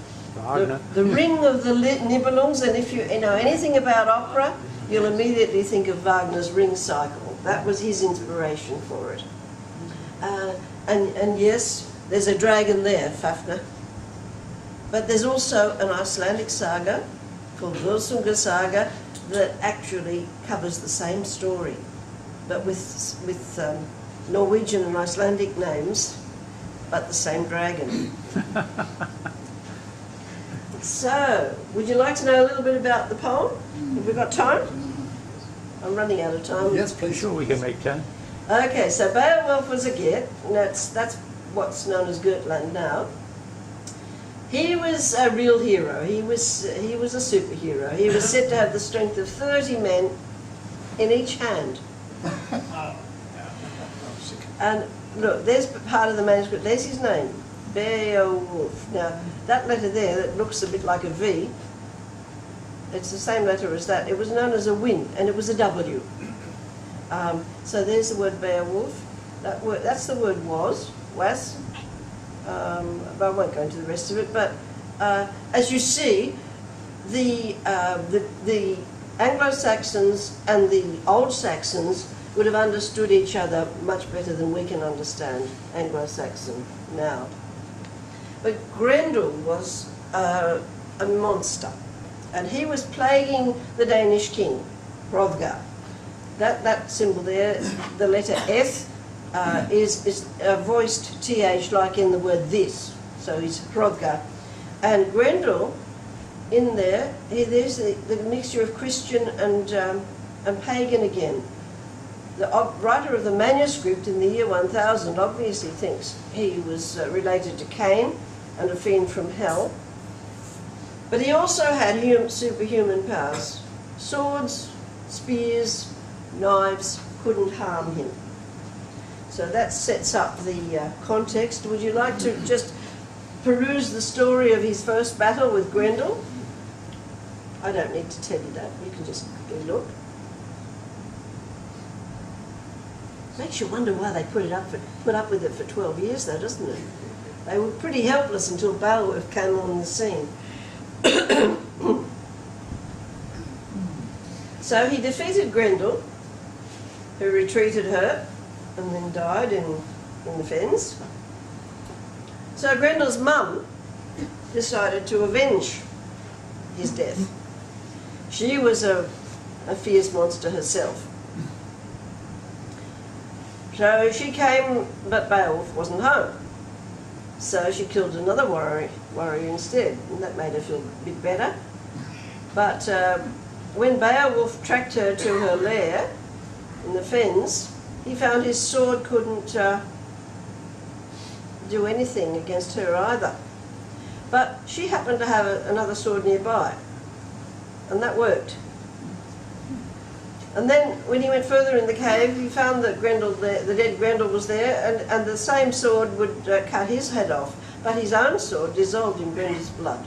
The Ring of the Nibelungs, and if you know anything about opera, you'll immediately think of Wagner's Ring Cycle. That was his inspiration for it. And yes, there's a dragon there, Fafnir. But there's also an Icelandic saga called Völsunga Saga that actually covers the same story, but with Norwegian and Icelandic names, but the same dragon. So, would you like to know a little bit about the poem? Have we got time? I'm running out of time. Yes, please. Sure, we can make time. Okay, so Beowulf was a Geat, and that's what's known as Goetland now. He was a real hero. He was a superhero. He was said to have the strength of 30 men in each hand. And look, there's part of the manuscript. There's his name, Beowulf. Now, that letter there that looks a bit like a V, it's the same letter as that. It was known as a win, and it was a W. So there's the word Beowulf. That's the word was. But I won't go into the rest of it. But as you see, the Anglo-Saxons and the Old Saxons would have understood each other much better than we can understand Anglo-Saxon now. But Grendel was a monster, and he was plaguing the Danish king, Hrothgar. That symbol there, the letter F, is voiced TH like in the word this, so he's Hrothgar. And Grendel, in there, there's the mixture of Christian and pagan again. The writer of the manuscript in the year 1000 obviously thinks he was related to Cain and a fiend from hell. But he also had superhuman powers. Swords, spears, knives couldn't harm him. So that sets up the context. Would you like to just peruse the story of his first battle with Grendel? I don't need to tell you that. You can just look. Makes you wonder why they put up with it for 12 years, though, doesn't it? They were pretty helpless until Beowulf came on the scene. So he defeated Grendel, who retreated her and then died in the fens. So Grendel's mum decided to avenge his death. She was a fierce monster herself. So she came, but Beowulf wasn't home. So she killed another warrior instead, and that made her feel a bit better. But when Beowulf tracked her to her lair in the fens, he found his sword couldn't do anything against her either. But she happened to have another sword nearby, and that worked. And then when he went further in the cave, he found that Grendel, the dead Grendel was there, and the same sword would cut his head off, but his own sword dissolved in Grendel's blood.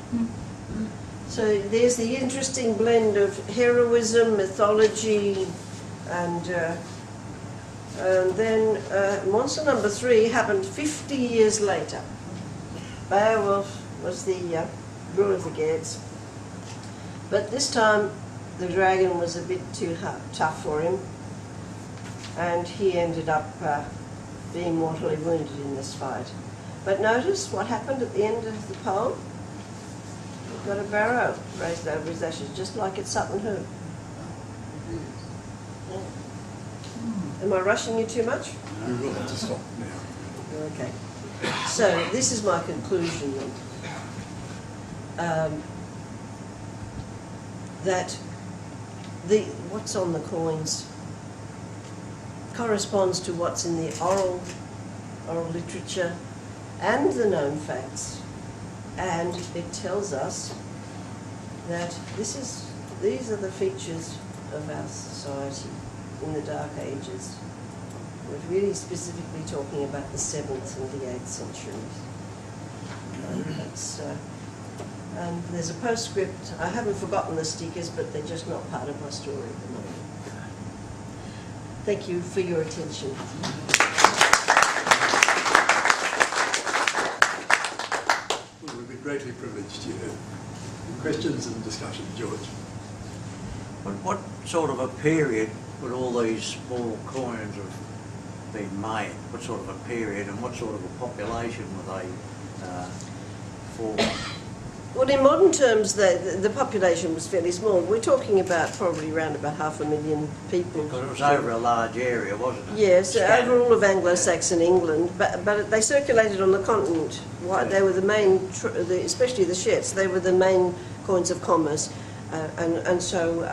So there's the interesting blend of heroism, mythology, and then monster number 3 happened 50 years later. Beowulf was the ruler of the Geats, but this time the dragon was a bit too tough for him, and he ended up being mortally wounded in this fight. But notice what happened at the end of the poem. He got a barrow raised over his ashes, just like at Sutton Hoo. Am I rushing you too much? We will have to stop now. Okay. So this is my conclusion then. That what's on the coins corresponds to what's in the oral literature and the known facts, and it tells us that these are the features of our society in the Dark Ages. We're really specifically talking about the 7th and the 8th centuries. And there's a postscript. I haven't forgotten the stickers, but they're just not part of my story at the moment. Thank you for your attention. Well, we've been greatly privileged here. Questions and discussion, George. What sort of a period would all these small coins have been made? What sort of a period, and what sort of a population were they for? Well, in modern terms, the population was fairly small. We're talking about probably around about 500,000 people. Because it was over a large area, wasn't it? Yes, over all of Anglo-Saxon England, but they circulated on the continent. They were the main, especially the Shetts, they were the main coins of commerce. And so,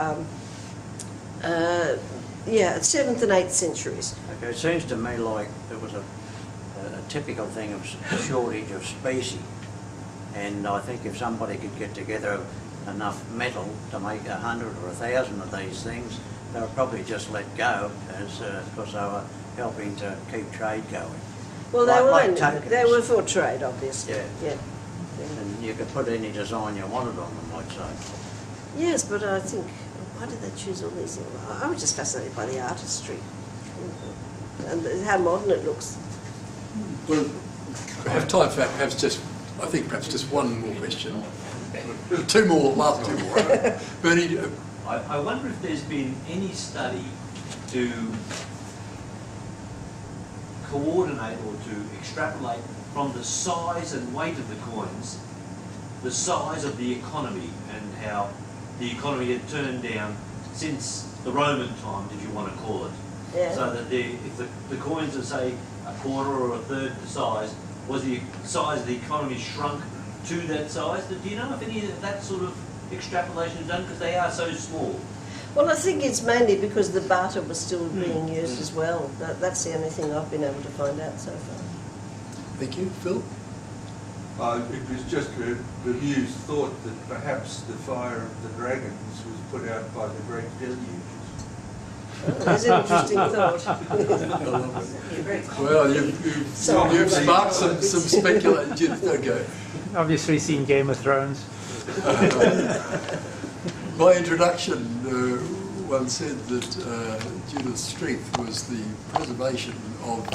7th and 8th centuries. Okay, it seems to me like there was a typical thing of shortage of specie. And I think if somebody could get together enough metal to make 100 or 1,000 of these things, they would probably just let go, because they were helping to keep trade going. Well, they were for trade, obviously. Yeah. And you could put any design you wanted on them, I'd say. Yes, but I think, why did they choose all these? I was just fascinated by the artistry and how modern it looks. Well, we have time for perhaps just one more question. Last two more. Bernie? I wonder if there's been any study to coordinate or to extrapolate from the size and weight of the coins, the size of the economy and how the economy had turned down since the Roman times, if you want to call it. Yeah. So that if the coins are, say, a quarter or a third the size, was the size of the economy shrunk to that size? Do you know if any of that sort of extrapolation is done? Because they are so small. Well, I think it's mainly because the barter was still being used as well. That's the only thing I've been able to find out so far. Thank you. Phil? It was just a bemused thought that perhaps the fire of the dragons was put out by the great deluge. That's an interesting thought. Well, you've sparked some speculation. Judith, okay. Obviously seen Game of Thrones. My introduction, one said that Judith's strength was the preservation of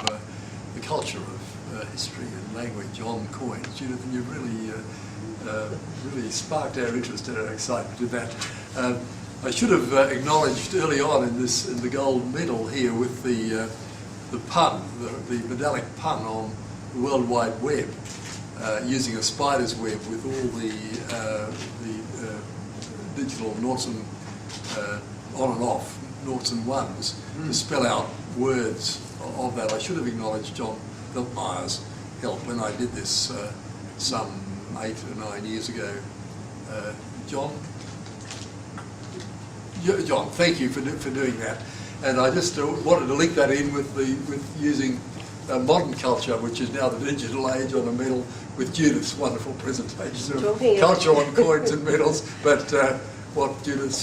the culture of history and language on coins. Judith, and you've really sparked our interest and our excitement in that. I should have acknowledged early on in the gold medal here with the pun, the medallic pun on the World Wide Web, using a spider's web with all the digital noughts and on and off, noughts and ones, to spell out words of that. I should have acknowledged John Miltmeyer's help when I did this some 8 or 9 years ago. John, thank you for doing that. And I just wanted to link that in with using modern culture, which is now the digital age, on a medal, with Judith's wonderful presentation of culture on coins and medals, but what, Judith,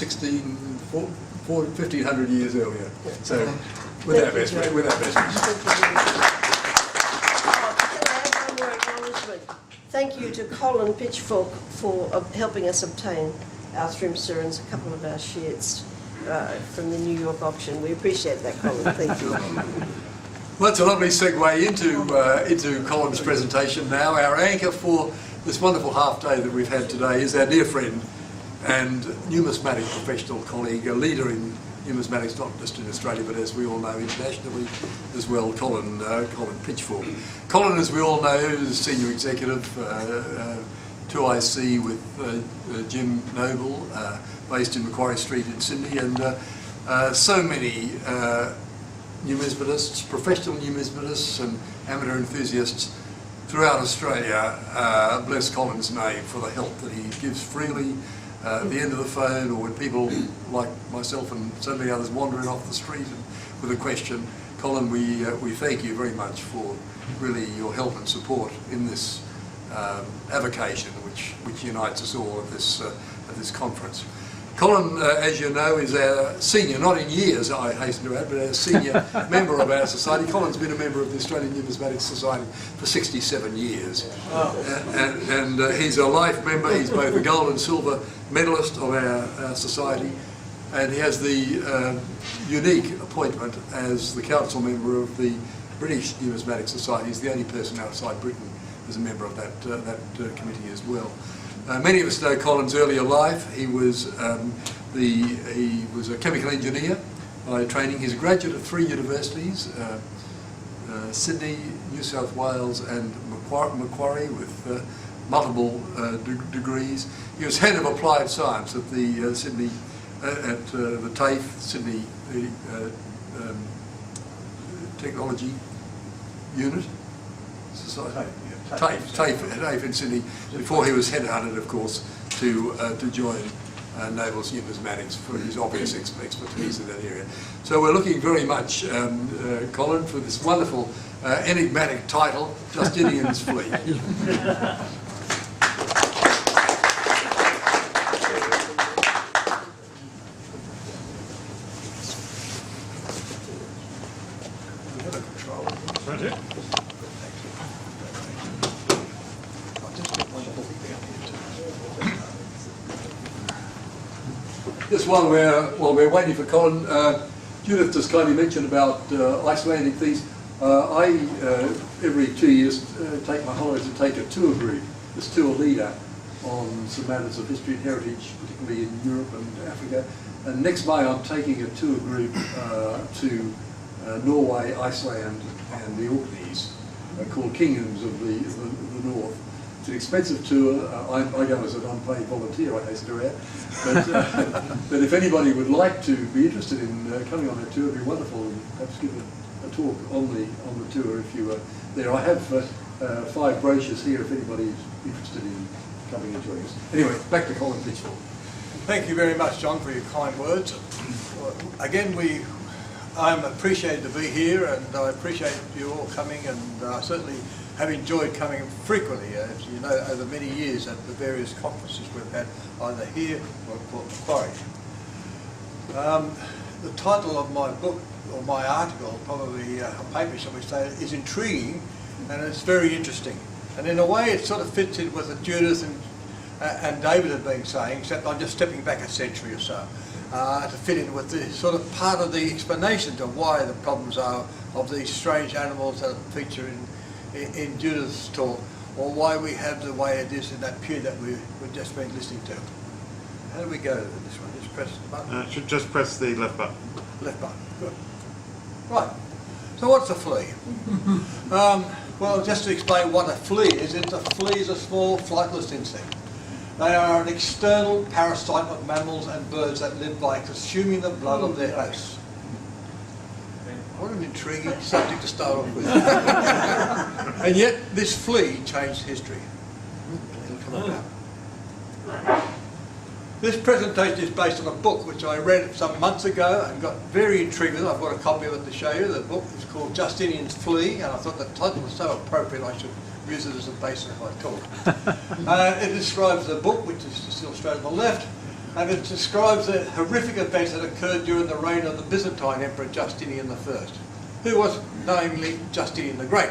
1,500 years earlier. So, with our best wishes. Thank you to Colin Pitchfork for helping us obtain our Shrimpster and a couple of our shirts from the New York auction. We appreciate that, Colin. Thank you. Well, that's a lovely segue into Colin's presentation now. Our anchor for this wonderful half day that we've had today is our dear friend and numismatic professional colleague, a leader in numismatics, not just in Australia, but as we all know, internationally as well, Colin Pitchfork. Colin, as we all know, is Senior Executive 2IC with Jim Noble, based in Macquarie Street in Sydney, and so many numismatists, professional numismatists and amateur enthusiasts throughout Australia bless Colin's name for the help that he gives freely at the end of the phone, or when people like myself and so many others wandering off the street and with a question. Colin, we thank you very much for really your help and support in this avocation which unites us all at this conference. Colin, as you know, is our senior, not in years, I hasten to add, but our senior member of our society. Colin's been a member of the Australian Numismatic Society for 67 years. And he's a life member. He's both a gold and silver medalist of our society, and he has the unique appointment as the council member of the British Numismatic Society. He's the only person outside Britain who's a member of that committee as well. Many of us know Colin's earlier life. He was a chemical engineer by training. He's a graduate of 3 universities, Sydney, New South Wales and Macquarie, with multiple degrees. He was head of applied science at the Sydney, at the TAFE, Sydney Technology Unit Society. TAFE in Sydney, before he was headhunted, of course, to join Noble's Numismatics for his obvious expertise in that area. So we're looking very much, Colin, for this wonderful enigmatic title, Justinian's Flea. Just while we're waiting for Colin, Judith just kindly mentioned about Icelandic things. I every 2 years take my holidays and take a tour group, this tour leader, on some matters of history and heritage, particularly in Europe and Africa. And next May I'm taking a tour group to Norway, Iceland and the Orkneys. called Kingdoms of the North. It's an expensive tour. I go as an unpaid volunteer, I hasten to add. But if anybody would like to be interested in coming on that tour, it'd be wonderful. And perhaps give a talk on the tour if you are there. I have 5 brochures here if anybody's interested in coming and joining us. Anyway, back to Colin Pitchfork. Thank you very much, John, for your kind words. Again, I'm appreciated to be here, and I appreciate you all coming, and certainly have enjoyed coming frequently, as you know, over many years at the various conferences we've had, either here or at Port Macquarie. The title of my book, or my article, probably a paper, shall we say, is intriguing, and it's very interesting. And in a way, it sort of fits in with what Judith and David have been saying, except I'm just stepping back a century or so to fit in with the sort of part of the explanations of why the problems are of these strange animals that feature in Judith's talk, or why we have the way it is in that period that we've just been listening to. How do we go to this one? Just press the button? Should just press the left button. Left button, good. Right, so what's a flea? Well, just to explain what a flea is, a flea is a small flightless insect. They are an external parasite of mammals and birds that live by consuming the blood of their hosts. What an intriguing subject to start off with. And yet, this flea changed history. It'll come about. This presentation is based on a book which I read some months ago and got very intrigued with. I've got a copy of it to show you. The book is called Justinian's Flea, and I thought the title was so appropriate I should use it as a basis of my talk. It describes the book, which is just illustrated on the left, and it describes the horrific events that occurred during the reign of the Byzantine Emperor Justinian I, who was namely Justinian the Great.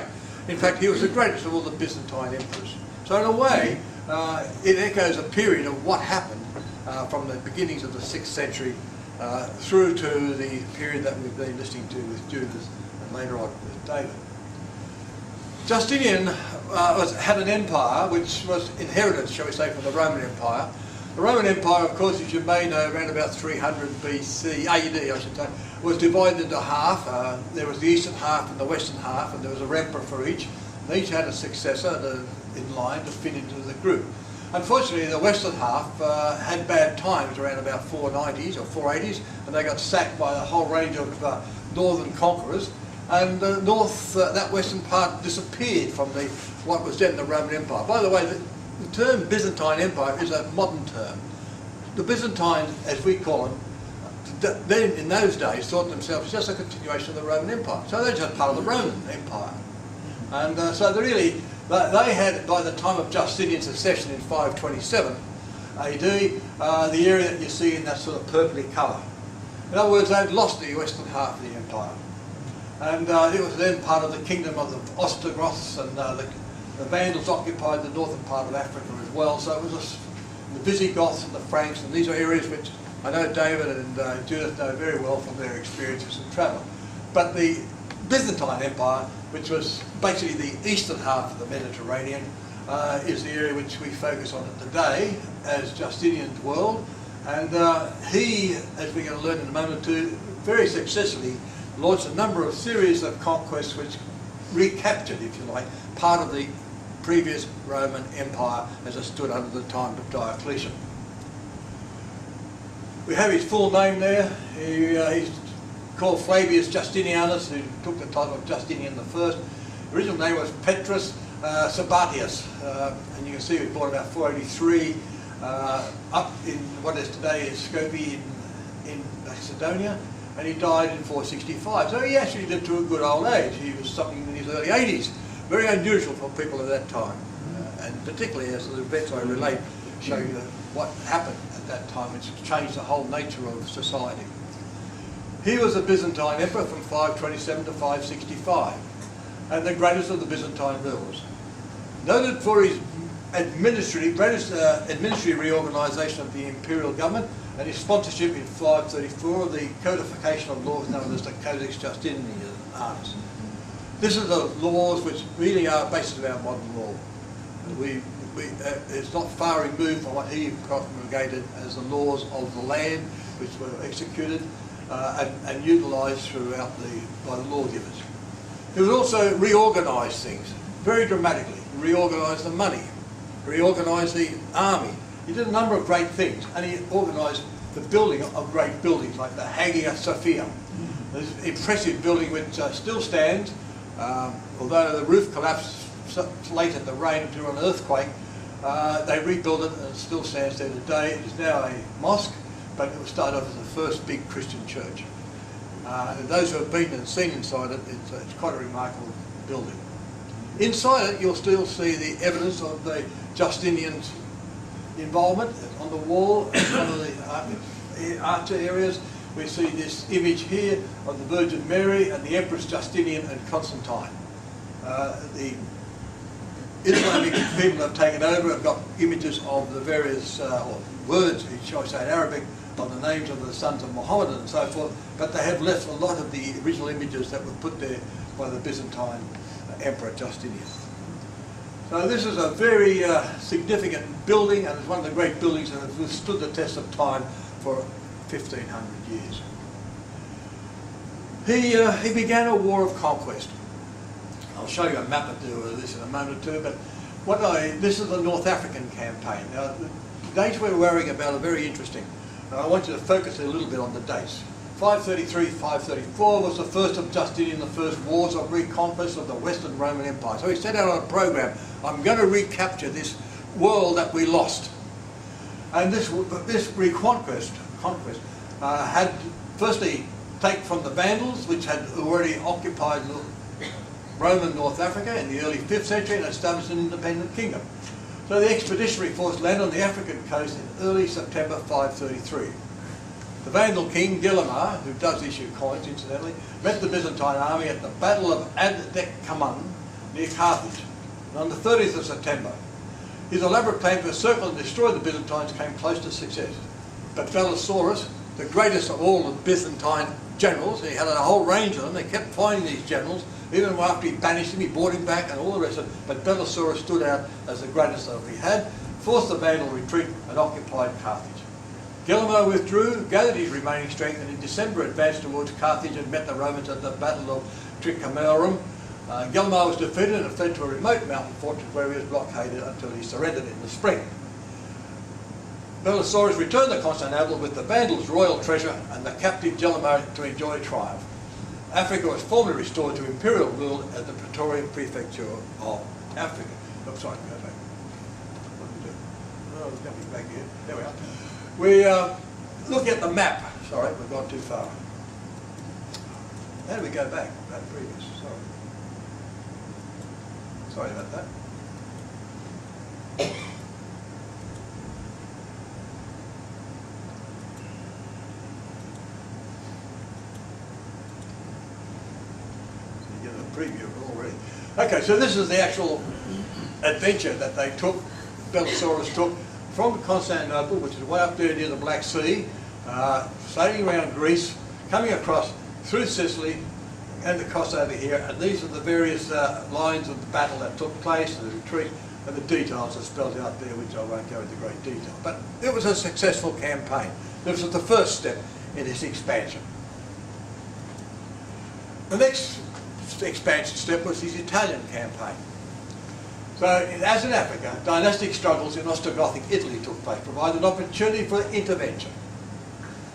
In fact, he was the greatest of all the Byzantine emperors. So in a way, it echoes a period of what happened from the beginnings of the 6th century through to the period that we've been listening to with Judith and later on with David. Justinian had an empire which was inherited, shall we say, from the Roman Empire. The Roman Empire, of course, as you may know, around about 300 BC, AD I should say, was divided into half. There was the eastern half and the western half, and there was a emperor for each. And each had a successor in line to fit into the group. Unfortunately, the western half had bad times around about 490s or 480s, and they got sacked by a whole range of northern conquerors. And that western part disappeared from what was then the Roman Empire. By the way, the term Byzantine Empire is a modern term. The Byzantines, as we call them, then in those days thought themselves just a continuation of the Roman Empire. So they're just part of the Roman Empire. And so they had, by the time of Justinian's accession in 527 AD, the area that you see in that sort of purpley colour. In other words, they'd lost the western half of the empire. And it was then part of the kingdom of the Ostrogoths, and the Vandals occupied the northern part of Africa as well. So it was the Visigoths and the Franks, and these are areas which I know David and Judith know very well from their experiences in travel. But the Byzantine Empire, which was basically the eastern half of the Mediterranean, is the area which we focus on today as Justinian's world. And he, as we're going to learn in a moment too, very successfully launched a number of series of conquests which recaptured, if you like, part of the previous Roman Empire as it stood under the time of Diocletian. We have his full name there. He's called Flavius Justinianus, who took the title of Justinian I. The original name was Petrus Sabatius, and you can see he was born about 483 up in what is today Skopje in Macedonia, and he died in 465. So he actually lived to a good old age. He was something in his early 80s. Very unusual for people of that time, and particularly as the events I relate show you what happened at that time, which changed the whole nature of society. He was a Byzantine emperor from 527 to 565, and the greatest of the Byzantine rulers. Noted for his administrative reorganisation of the imperial government and his sponsorship in 534 of the codification of laws known as the Codex Justinianus. This is the laws which really are the basis of our modern law. It's not far removed from what he promulgated as the laws of the land, which were executed and utilised throughout by the lawgivers. He would also reorganise things very dramatically. He reorganised the money, reorganised the army. He did a number of great things, and he organised the building of great buildings like the Hagia Sophia. This impressive building which still stands, although the roof collapsed late in the rain due to an earthquake. They rebuilt it and it still stands there today. It is now a mosque, but it was started off as the first big Christian church. And those who have been and seen inside it, it's quite a remarkable building. Inside it, you'll still see the evidence of the Justinian's involvement on the wall. One of the archer areas, we see this image here of the Virgin Mary and the Emperors Justinian and Constantine. The Islamic people have taken over, have got images of the various or words, shall I say in Arabic, of the names of the sons of Muhammad and so forth, but they have left a lot of the original images that were put there by the Byzantine Emperor Justinian. So this is a very significant building, and it's one of the great buildings that has withstood the test of time for 1,500 years. He began a war of conquest. I'll show you a map of this in a moment or two, but this is the North African campaign. Now, the dates we're worrying about are very interesting. I want you to focus a little bit on the dates. 533, 534 was the first of Justinian, the first wars of reconquest of the Western Roman Empire. So he set out on a program, I'm going to recapture this world that we lost. And this conquest had firstly taken from the Vandals, which had already occupied Roman North Africa in the early 5th century and established an independent kingdom. So the expeditionary force landed on the African coast in early September 533. The Vandal king, Guillemar, who does issue coins incidentally, met the Byzantine army at the Battle of Ad-Dek-Kaman near Carthage on the 30th of September. His elaborate plan to encircle and destroy the Byzantines came close to success. But Belisarius, the greatest of all the Byzantine generals, he had a whole range of them, they kept finding these generals, even after he banished him, he brought him back and all the rest of it, but Belisarius stood out as the greatest of he had, forced the Vandal retreat and occupied Carthage. Guillemar withdrew, gathered his remaining strength, and in December advanced towards Carthage and met the Romans at the Battle of Trichamarum. Guillemar was defeated and fled to a remote mountain fortress where he was blockaded until he surrendered in the spring. Belisarius returned to Constantinople with the Vandals' royal treasure and the captive Guillemar to enjoy triumph. Africa was formally restored to imperial rule at the Praetorian Prefecture of Africa. Oh, sorry, go back. What did we do? Oh, it's coming back here. There we are. We look at the map. Sorry, we've gone too far. How do we go back? That previous. Sorry about that. Preview of it already. Okay, so this is the actual adventure that they took, Belisarius took, from Constantinople, which is way up there near the Black Sea, sailing around Greece, coming across through Sicily and across over here, and these are the various lines of the battle that took place, the retreat, and the details are spelled out there, which I won't go into great detail. But it was a successful campaign. This was the first step in this expansion. The next expansion step was his Italian campaign. So, as in Africa, dynastic struggles in Ostrogothic Italy took place, provided an opportunity for intervention.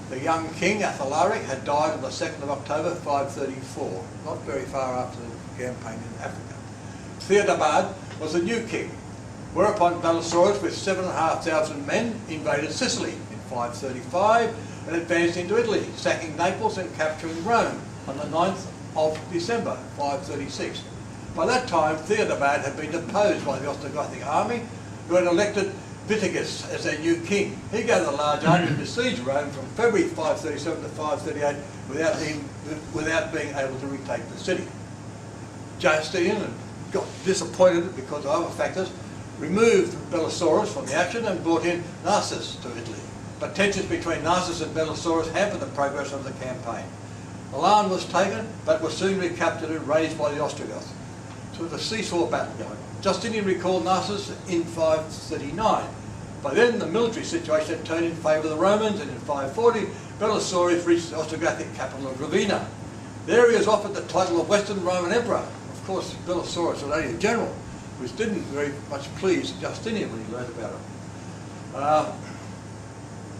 The young king, Athalaric, had died on the 2nd of October 534, not very far after the campaign in Africa. Theodabad was the new king, whereupon Belisarius, with 7,500 men, invaded Sicily in 535 and advanced into Italy, sacking Naples and capturing Rome on the 9th of December 536. By that time, Theodabad had been deposed by the Ostrogothic army, who had elected Vitiges as their new king. He gathered a large army and besieged Rome from February 537 to 538 without being able to retake the city. Justinian got disappointed because of other factors, removed Belisarius from the action and brought in Narses to Italy. But tensions between Narses and Belisarius hampered the progress of the campaign. Milan was taken, but was soon recaptured and razed by the Ostrogoths. So the seesaw battle going. Justinian recalled Narses in 539. By then, the military situation had turned in favour of the Romans, and in 540, Belisarius reached the Ostrogothic capital of Ravenna. There he is offered the title of Western Roman Emperor. Of course, Belisarius was only a general, which didn't very much please Justinian when he learned about it.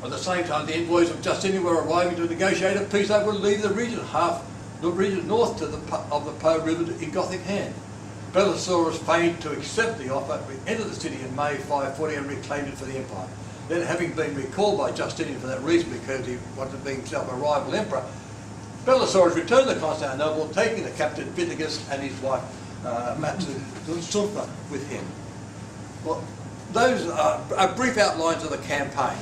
At the same time, the envoys of Justinian were arriving to negotiate a peace that would leave the region north to of the Po River in Gothic hand. Belisarius feigned to accept the offer, entered the city in May 540 and reclaimed it for the empire. Then, having been recalled by Justinian for that reason because he wanted to be himself a rival emperor, Belisarius returned to Constantinople, taking the captain Vitiges and his wife Matsuntha with him. Well, those are brief outlines of the campaign.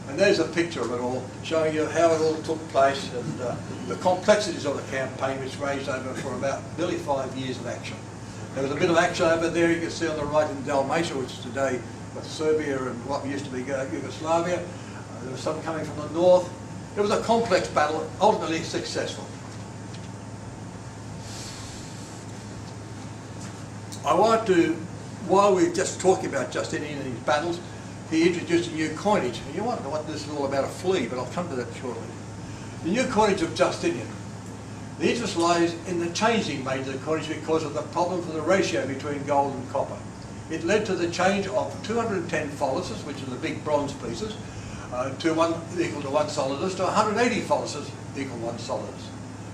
And there's a picture of it all, showing you how it all took place and the complexities of the campaign, which raged over for about nearly 5 years of action. There was a bit of action over there, you can see on the right in Dalmatia, which is today Serbia and what used to be Yugoslavia. There was some coming from the north. It was a complex battle, ultimately successful. I want to, while we're just talking about Justinian and his battles, he introduced a new coinage. And you wonder what this is all about, a flea, but I'll come to that shortly. The new coinage of Justinian. The interest lies in the change he made to the coinage because of the problem for the ratio between gold and copper. It led to the change of 210 foluses, which are the big bronze pieces, equal to 1 solidus, to 180 foluses equal 1 solidus.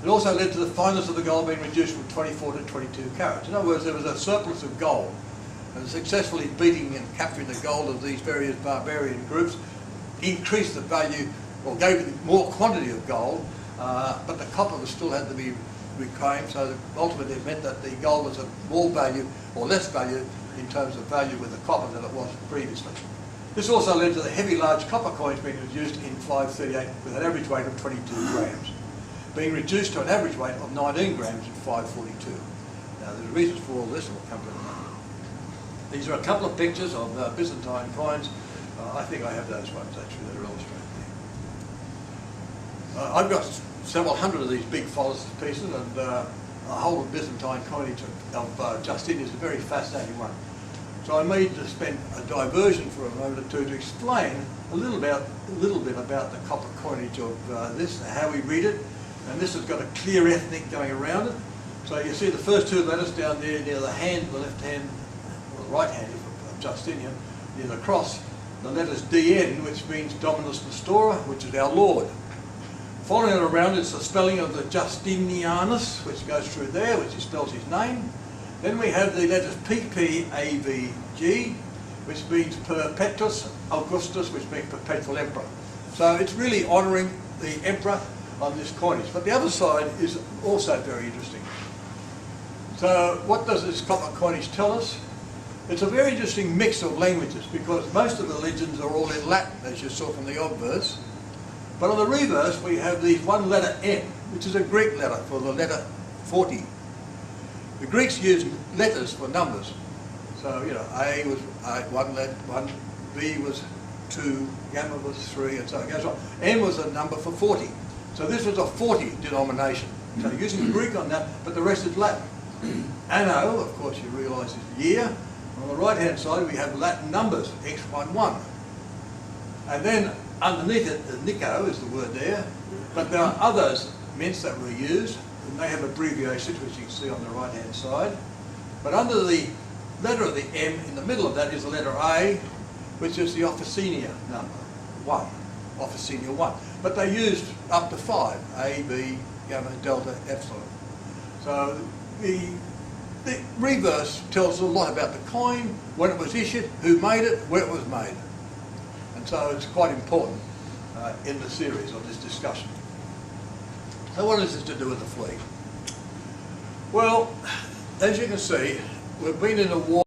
It also led to the fineness of the gold being reduced from 24 to 22 carats. In other words, there was a surplus of gold. And successfully beating and capturing the gold of these various barbarian groups increased the value, or gave them more quantity of gold, but the copper still had to be reclaimed, so that ultimately it meant that the gold was of more value, or less value, in terms of value with the copper than it was previously. This also led to the heavy large copper coins being used in 538 with an average weight of 22 grams, being reduced to an average weight of 19 grams in 542. Now there's reasons for all this, and we'll come to that. These are a couple of pictures of Byzantine coins. I think I have those ones actually that are illustrated there. I've got several hundred of these big follis pieces, and the whole of Byzantine coinage of Justinian is a very fascinating one. So I made to spend a diversion for a moment or two to explain a little bit about the copper coinage of this, how we read it, and this has got a clear ethnic going around it. So you see the first two letters down there near the hand, the left hand, or the right hand of Justinian, near the cross, the letters DN, which means Dominus Nestora, which is our Lord. Following it around is the spelling of the Justinianus, which goes through there, which spells his name. Then we have the letters PPAVG, which means Perpetuus Augustus, which means Perpetual Emperor. So it's really honouring the emperor on this coinage. But the other side is also very interesting. So what does this copper coinage tell us? It's a very interesting mix of languages, because most of the legends are all in Latin, as you saw from the obverse. But on the reverse, we have the one letter N, which is a Greek letter for the letter 40. The Greeks used letters for numbers. So, you know, A was 1, B was 2, gamma was 3, and so it goes on. N was a number for 40. So this was a 40 denomination. So using Greek on that, but the rest is Latin. Anno, of course, you realise is year. On the right-hand side, we have Latin numbers, X11. And then underneath it, Nico is the word there, but there are others, mints, that were used, and they have abbreviations, which you can see on the right-hand side. But under the letter of the M, in the middle of that is the letter A, which is the Officina number, 1, Officina 1. But they used up to 5, A, B, gamma, delta, epsilon. So the reverse tells a lot about the coin, when it was issued, who made it, where it was made. And so it's quite important in the series of this discussion. So what is this to do with the Flea? Well, as you can see, we've been in a war